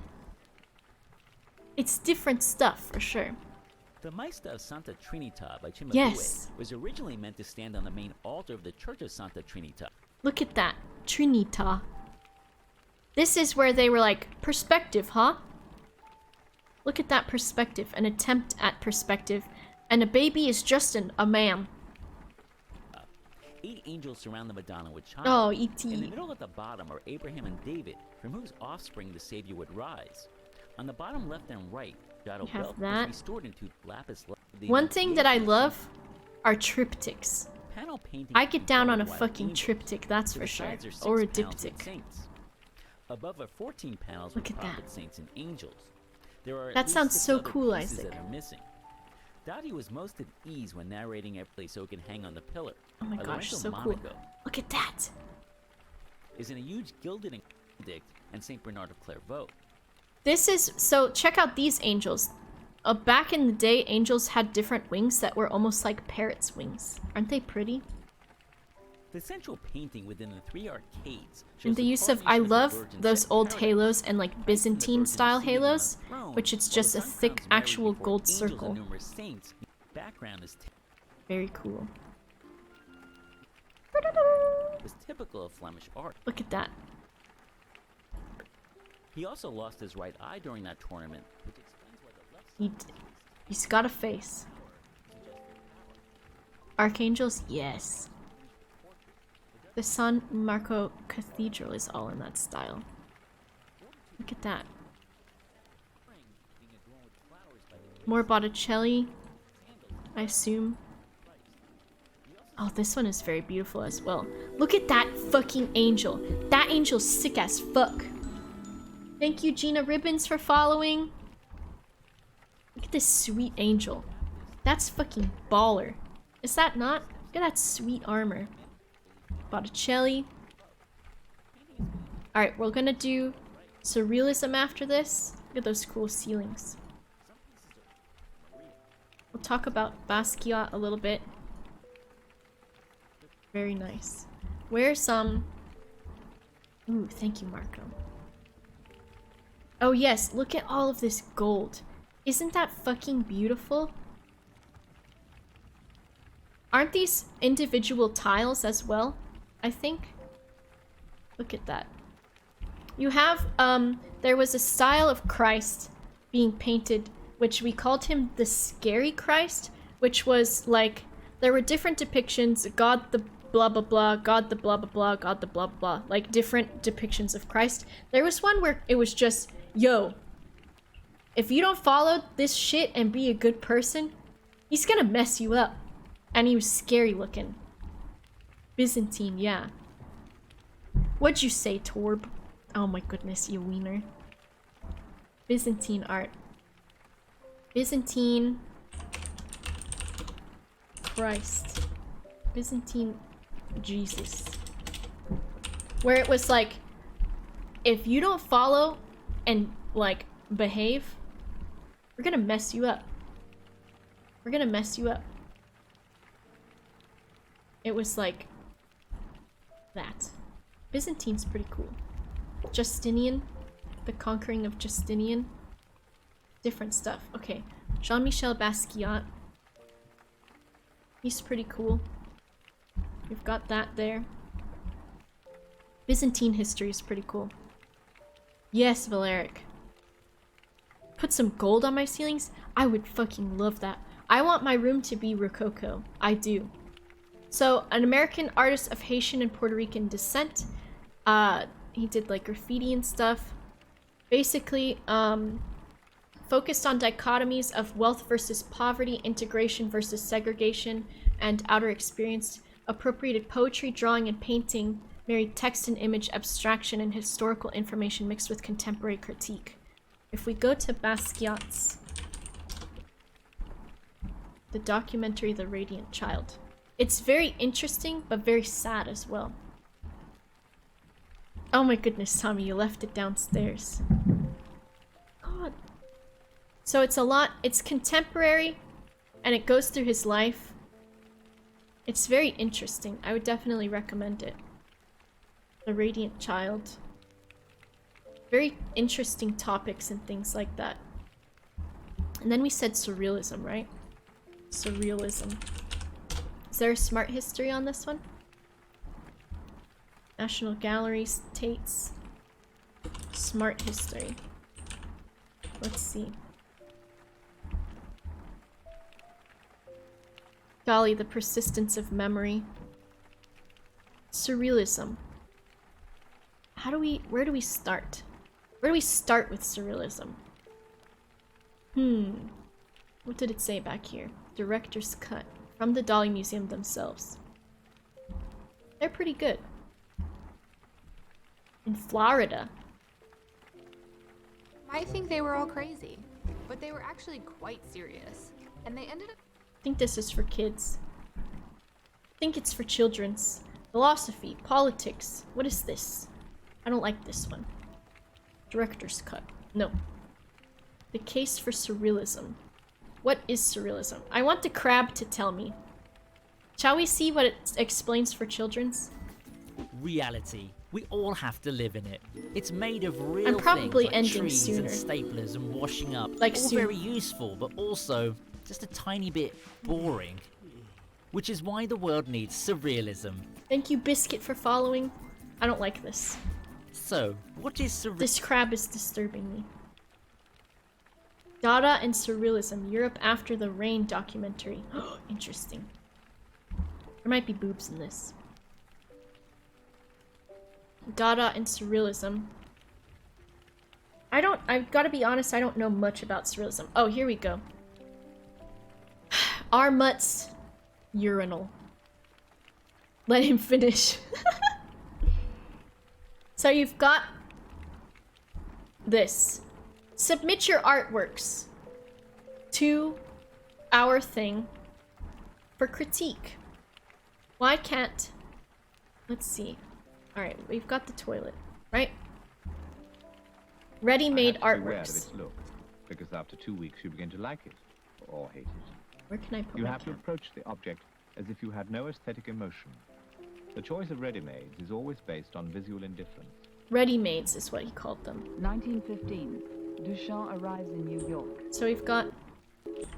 It's different stuff, for sure. The Maesta of Santa Trinita by Cimabue Yes. was originally meant to stand on the main altar of the Church of Santa Trinita. Look at that. Trinita. This is where they were like, perspective, huh? Look at that perspective. An attempt at perspective. And a baby is just a man. 8 angels surround the Madonna with child. Oh, In the E.T. middle at the bottom are Abraham and David, from whose offspring the Savior would rise. On the bottom left and right, Shadow have Belt that. was restored into lapis lazuli. The One thing that I Annunciation love are triptychs. panel painting I get down on a worldwide fucking angels. triptych, that's To for the sure. sides are 6 Or a panels with diptych. saints. Above are 14 panels Look with at that. prophet saints and angels. There are at That least sounds 6 so other cool, pieces Isaac. that are missing. Dottie was most at ease when narrating a place so it can hang on the pillar. Oh my By gosh, Lorenzo so cool. Monaco Look at that. is in a huge gilded Benedict and Saint Bernard of Clairvaux. This is, so check out these angels. Back in the day, angels had different wings that were almost like parrots' wings. Aren't they pretty? The central painting within the 3 arcades shows And the use of, I coronation love the Virgin those set old paradise. halos and like Christ and the Byzantine Virgin style seated on a halos, throne, which it's while just the a sun thick crowns Mary actual before gold angels circle. and numerous saints. Background is Very cool. was typical of Flemish art. Look at that. He also lost his right eye during that tournament, which explains why the left He's got a face. Archangels, yes. The San Marco Cathedral is all in that style. Look at that. More Botticelli, I assume. Oh, this one is very beautiful as well. Look at that fucking angel. That angel's sick as fuck. Thank you, Gina Ribbons, for following. Look at this sweet angel. That's fucking baller. Is that not? Look at that sweet armor. Botticelli. Alright, we're gonna do Surrealism after this. Look at those cool ceilings. We'll talk about Basquiat a little bit. Very nice. Where's some... Ooh, thank you, Marco. Oh yes, look at all of this gold. Isn't that fucking beautiful? Aren't these individual tiles as well? I think. Look at that. You have, there was a style of Christ being painted, which we called him the Scary Christ, which was like, there were different depictions. God the blah blah blah, God the blah blah blah, God the blah blah blah. Like different depictions of Christ. There was one where it was just, yo, if you don't follow this shit and be a good person, he's gonna mess you up. And he was scary looking. Byzantine, yeah. What'd you say, Torb? Oh my goodness, you wiener. Byzantine art. Byzantine Christ. Byzantine Jesus. Where it was like, if you don't follow and like behave, we're gonna mess you up. We're gonna mess you up. It was like that. Byzantine's pretty cool. Justinian, the conquering of Justinian. Different stuff. Okay, Jean-Michel Basquiat. He's pretty cool. We've got that there. Byzantine history is pretty cool. Yes, Valeric. Put some gold on my ceilings? I would fucking love that. I want my room to be Rococo. I do. So, an American artist of Haitian and Puerto Rican descent. He did like graffiti and stuff. Basically, focused on dichotomies of wealth versus poverty, integration versus segregation, and outer experience. Appropriated poetry, drawing, and painting. Married text and image, abstraction, and historical information mixed with contemporary critique. If we go to Basquiat's, the documentary The Radiant Child. It's very interesting, but very sad as well. Oh my goodness, Tommy, you left it downstairs. God. So it's a lot, it's contemporary, and it goes through his life. It's very interesting. I would definitely recommend it. The Radiant Child. Very interesting topics and things like that. And then we said Surrealism, right? Surrealism. Is there a smart history on this one? National Galleries, Tate's. Smart history. Let's see. Golly, the persistence of memory. Surrealism. Where do we start? Where do we start with Surrealism? What did it say back here? Director's cut. From the Dolly Museum themselves. They're pretty good. In Florida. I think they were all crazy, but they were actually quite serious. And they ended up... I think this is for kids. I think it's for children's. Philosophy, politics. What is this? I don't like this one. Director's cut. No. The case for Surrealism. What is Surrealism? I want the crab to tell me. Shall we see what it explains for children's? Reality. We all have to live in it. It's made of real I'm probably things like ending trees sooner. and staplers and washing up. Like all soon. very useful, but also just a tiny bit boring. Which is why the world needs surrealism. Thank you, Biscuit, for following. I don't like this. So, what is surrealism? This crab is disturbing me. Dada and Surrealism, Europe After the Rain documentary. Interesting. There might be boobs in this. Dada and Surrealism. I've got to be honest, I don't know much about Surrealism. Oh, here we go. R. Mutt's urinal. Let him finish. So you've got this. Submit your artworks to our thing for critique. Why can't... Let's see. Alright, we've got the toilet, right? Ready-made Perhaps beware of artworks. its look, because after 2 weeks you begin to like it, or hate it. Where can I put You my have to camera? approach the object as if you had no aesthetic emotion. The choice of ready-mades is always based on visual indifference. Ready-mades is what he called them. 1915. Duchamp arrives in New York. So we've got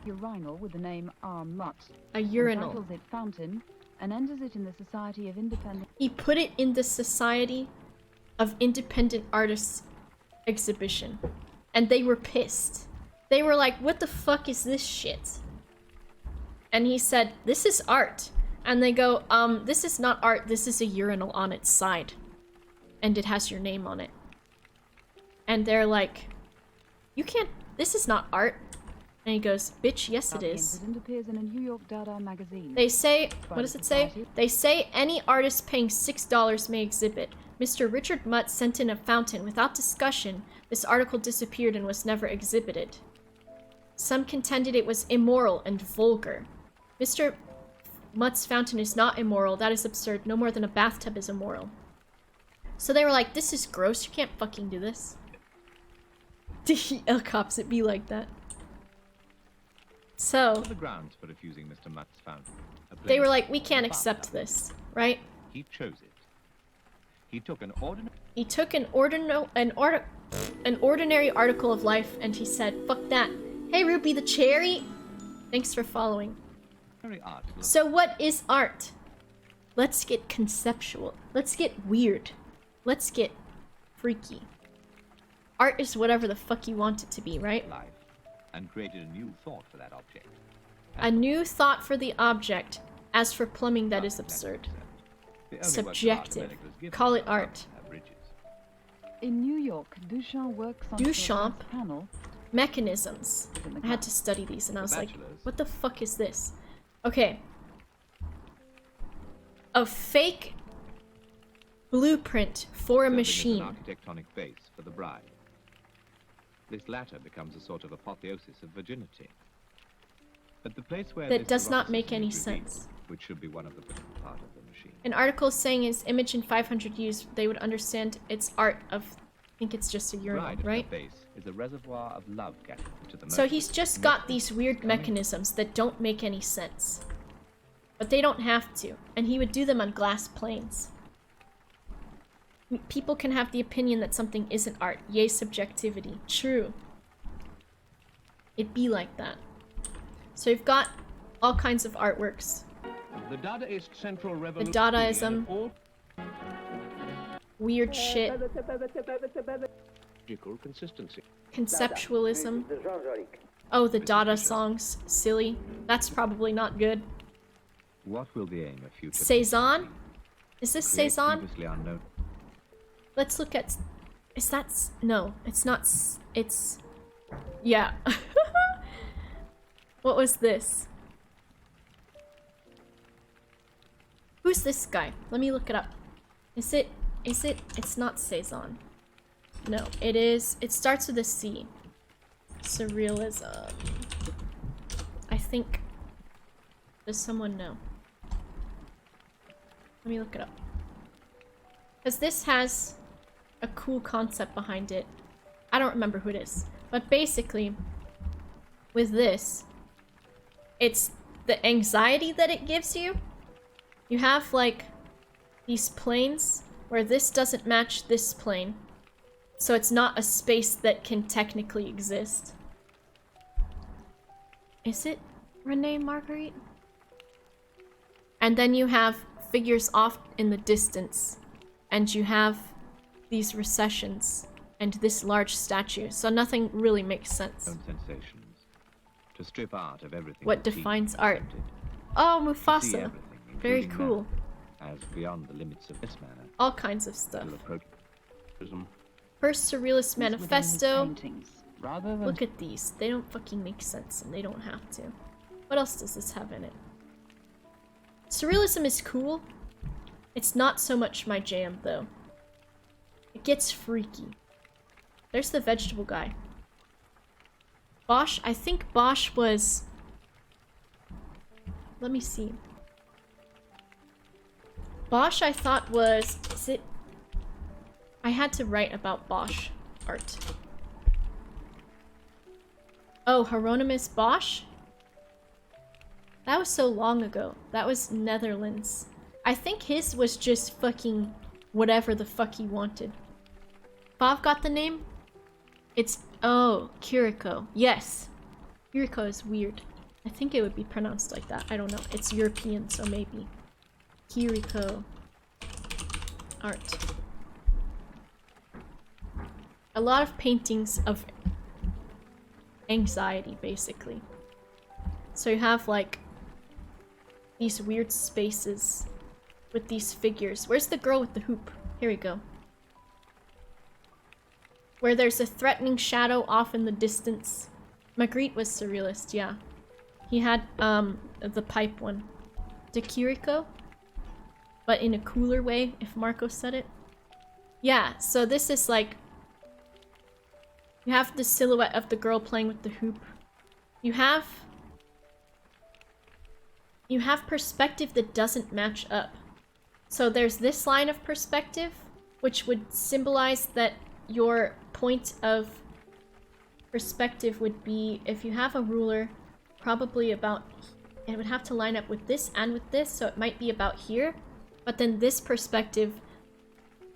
Urinal with the name R. Mutt. a urinal. Entitles it Fountain and enters it in the Society of Independent... He put it in the Society of Independent Artists exhibition. And they were pissed. They were like, what the fuck is this shit? And he said, this is art. And they go, this is not art, this is a urinal on its side. And it has your name on it. And they're like, you can't, this is not art. And he goes, bitch, yes it The is. incident appears in a New York Dada magazine. They say, what does it say? They say any artist paying $6 may exhibit. Mr. Richard Mutt sent in a fountain. Without discussion, this article disappeared and was never exhibited. Some contended it was immoral and vulgar. Mr. Mutt's fountain is not immoral. That is absurd. No more than a bathtub is immoral. So they were like, this is gross. You can't fucking do this. Cops, it be like that. So What are the grounds for refusing Mr. Mutt's fountain? they were like, we can't accept this, right? He chose it. He took an ordinary He took an ordinary article of life and he said, fuck that. Hey, Ruby the Cherry! Thanks for following. article. So what is art? Let's get conceptual. Let's get weird. Let's get freaky. Art is whatever the fuck you want it to be, right? Life, and created a new thought for that object. A new thought for the object. As for plumbing, that is absurd. Subjective. Call it art. In New York, Duchamp works on Duchamp? the panel. Mechanisms. I had to study these and I was like, what the fuck is this? Okay. A fake blueprint for a machine. An architectonic base for the bride. This latter becomes a sort of apotheosis of virginity. But the place where That this does not make eroticism any is revealed, sense. which should be one of the part of the machine. An article saying his image in 500 years, they would understand it's art of, I think it's just a urinal, Bride at right? her base is a reservoir of love gathered to the So motive. he's just got these weird mechanisms that don't make any sense. But they don't have to. And he would do them on glass planes. People can have the opinion that something isn't art. Yay, subjectivity. True. It'd be like that. So you've got all kinds of artworks. The Dadaist Central The Revolution. Dadaism. Weird shit. Consistency. Conceptualism. Oh, the Dada songs. Silly. That's probably not good. What will the aim of future? Cezanne? Is this Create Cezanne? previously unknown. Let's look at... Is that... No, it's not... It's... Yeah. What was this? Who's this guy? Let me look it up. Is it... It's not Cezanne. No, it is... It starts with a C. Surrealism. I think... Does someone know? Let me look it up. Because this has a cool concept behind it. I don't remember who it is. But basically, with this, it's the anxiety that it gives you. You have, like, these planes where this doesn't match this plane. So it's not a space that can technically exist. Is it Renee Marguerite? And then you have figures off in the distance. And you have these recessions and this large statue. So nothing really makes sense. Own sensations. To strip art of everything. What that's defines seen, art? accepted. Oh, To see Mufasa. everything, Very including cool. man, as beyond the limits of this manner. All kinds of stuff. will approach. First Surrealist Manifesto. Paintings, rather than Look at these. They don't fucking make sense and they don't have to. What else does this have in it? Surrealism is cool. It's not so much my jam, though. It gets freaky. There's the vegetable guy. Bosch? I think Bosch was... Let me see. Bosch I thought was... Is it... I had to write about Bosch art. Oh, Hieronymus Bosch? That was so long ago. That was Netherlands. I think his was just fucking whatever the fuck he wanted. Bob got the name? It's... Oh, Kiriko. Yes. Kiriko is weird. I think it would be pronounced like that. I don't know. It's European, so maybe. Kiriko. Art. A lot of paintings of anxiety, basically. So you have, like, these weird spaces with these figures. Where's the girl with the hoop? Here we go. Where there's a threatening shadow off in the distance. Magritte was Surrealist, yeah. He had the pipe one. De Chirico? But in a cooler way, if Marco said it. Yeah, so this is like... You have the silhouette of the girl playing with the hoop. You have perspective that doesn't match up. So there's this line of perspective, which would symbolize that your point of perspective would be, if you have a ruler, probably about... It would have to line up with this and with this, so it might be about here. But then this perspective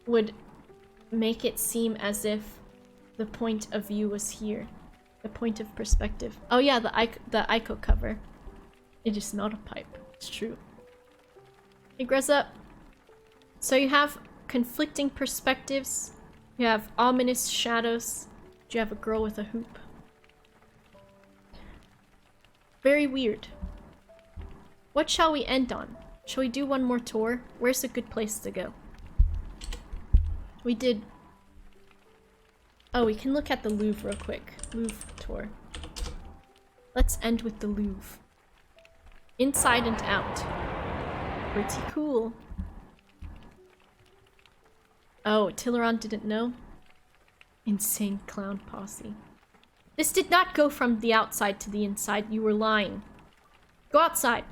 would make it seem as if the point of view was here. The point of perspective. Oh yeah, the Ico cover. It is not a pipe. It's true. Hey, Greza. So you have conflicting perspectives. You have ominous shadows. You have a girl with a hoop. Very weird. What shall we end on? Shall we do one more tour? Where's a good place to go? We did... Oh, we can look at the Louvre real quick. Louvre tour. Let's end with the Louvre. Inside and out. Pretty cool. Oh, Tilleron didn't know? Insane clown posse. This did not go from the outside to the inside. You were lying. Go outside.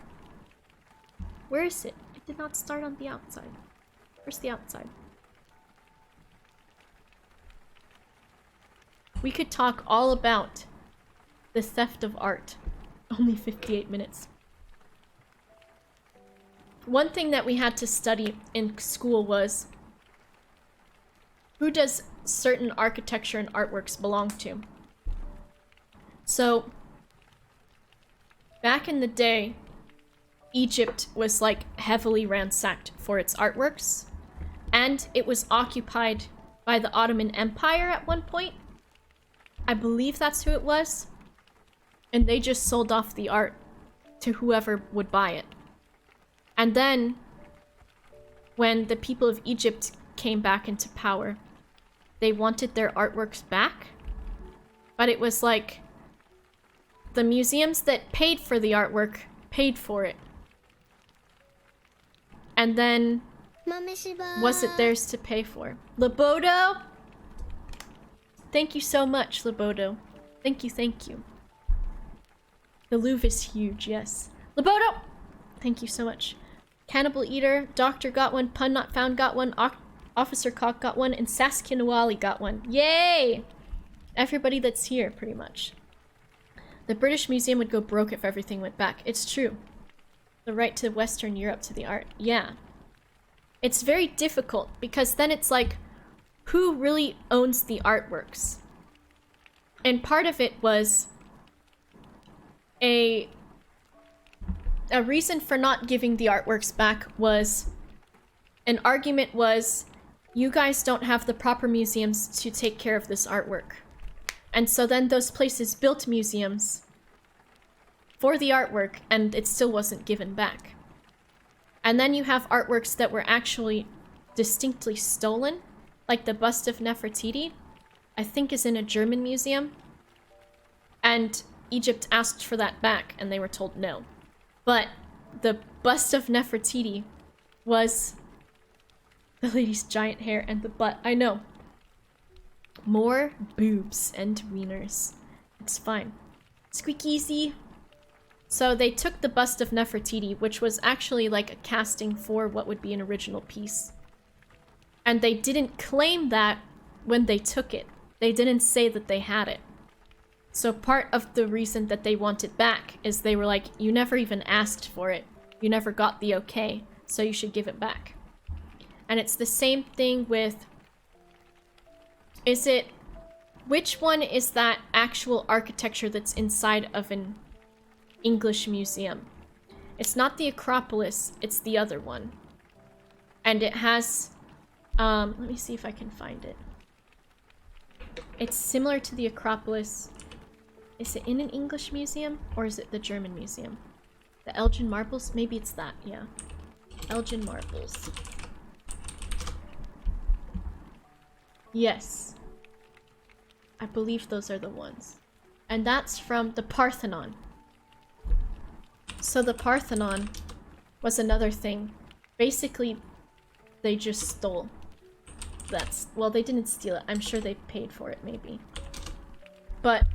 Where is it? It did not start on the outside. Where's the outside? We could talk all about the theft of art. Only 58 minutes. One thing that we had to study in school was, who does certain architecture and artworks belong to? So, back in the day, Egypt was like heavily ransacked for its artworks, and it was occupied by the Ottoman Empire at one point. I believe that's who it was. And they just sold off the art to whoever would buy it. And then, when the people of Egypt came back into power, they wanted their artworks back. But it was like, the museums that paid for the artwork paid for it. And then, was it theirs to pay for? Labodo? Thank you so much, Labodo. Thank you, thank you. The Louvre is huge, yes. Labodo! Thank you so much. Cannibal Eater, Doctor got one, Pun Not Found got one, Officer Cock got one, and Saskinawali got one. Yay! Everybody that's here, pretty much. The British Museum would go broke if everything went back. It's true. The right to Western Europe to the art. Yeah. It's very difficult, because then it's like, who really owns the artworks? And part of it was a reason for not giving the artworks back was, an argument was, you guys don't have the proper museums to take care of this artwork. And so then those places built museums for the artwork, and it still wasn't given back. And then you have artworks that were actually distinctly stolen, like the bust of Nefertiti, I think is in a German museum. And Egypt asked for that back, and they were told no. But the bust of Nefertiti was the lady's giant hair and the butt. I know. More boobs and wieners. It's fine. Squeak easy. So they took the bust of Nefertiti, which was actually like a casting for what would be an original piece. And they didn't claim that when they took it. They didn't say that they had it. So part of the reason that they want it back is they were like, you never even asked for it. You never got the okay, so you should give it back. And it's the same thing with... Which one is that actual architecture that's inside of an English museum? It's not the Acropolis, it's the other one. And it has... let me see if I can find it. It's similar to the Acropolis. Is it in an English museum, or is it the German museum? The Elgin Marbles? Maybe it's that, yeah. Elgin Marbles. Yes. I believe those are the ones. And that's from the Parthenon. So the Parthenon was another thing. Basically, they just stole. Well, they didn't steal it. I'm sure they paid for it, maybe. But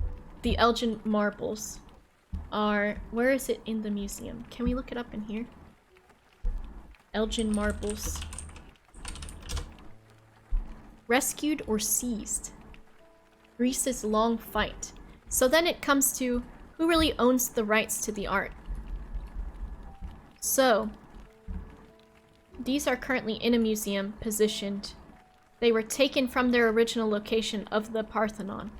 the Elgin Marbles are... Where is it in the museum? Can we look it up in here? Elgin Marbles. Rescued or seized? Greece's long fight. So then it comes to who really owns the rights to the art. So, these are currently in a museum, positioned. They were taken from their original location of the Parthenon.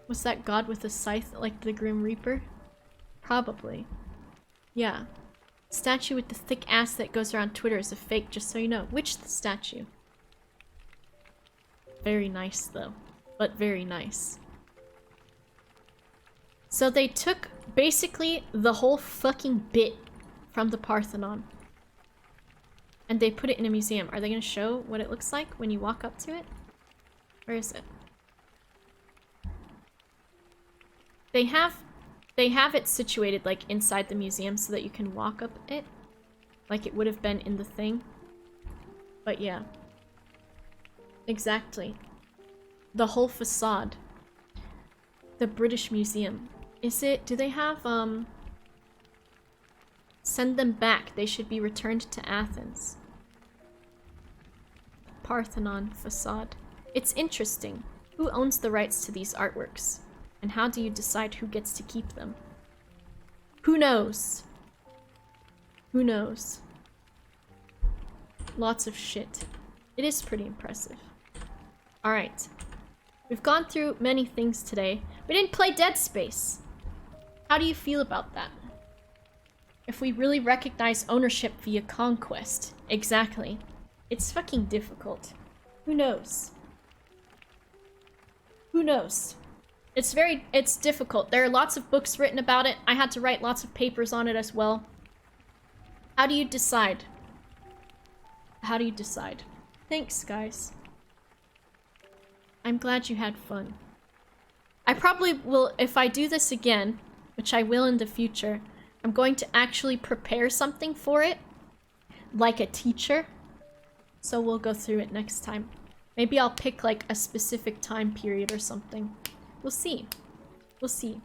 Was that god with a scythe like the Grim Reaper? Probably. Yeah. Statue with the thick ass that goes around Twitter is a fake, just so you know. Which statue? Very nice, though. But very nice. So they took basically the whole fucking bit from the Parthenon. And they put it in a museum. Are they going to show what it looks like when you walk up to it? Where is it? They have it situated like inside the museum so that you can walk up it. Like it would have been in the thing. But yeah. Exactly. The whole facade. The British Museum. Is it... Do they have, Send them back. They should be returned to Athens. Parthenon facade. It's interesting. Who owns the rights to these artworks? And how do you decide who gets to keep them? Who knows? Who knows? Lots of shit. It is pretty impressive. Alright. We've gone through many things today. We didn't play Dead Space. How do you feel about that? If we really recognize ownership via conquest. Exactly. It's fucking difficult. Who knows? Who knows? It's difficult. There are lots of books written about it. I had to write lots of papers on it as well. How do you decide? How do you decide? Thanks, guys. I'm glad you had fun. I probably will, if I do this again, which I will in the future, I'm going to actually prepare something for it, like a teacher. So we'll go through it next time. Maybe I'll pick like a specific time period or something. We'll see. We'll see.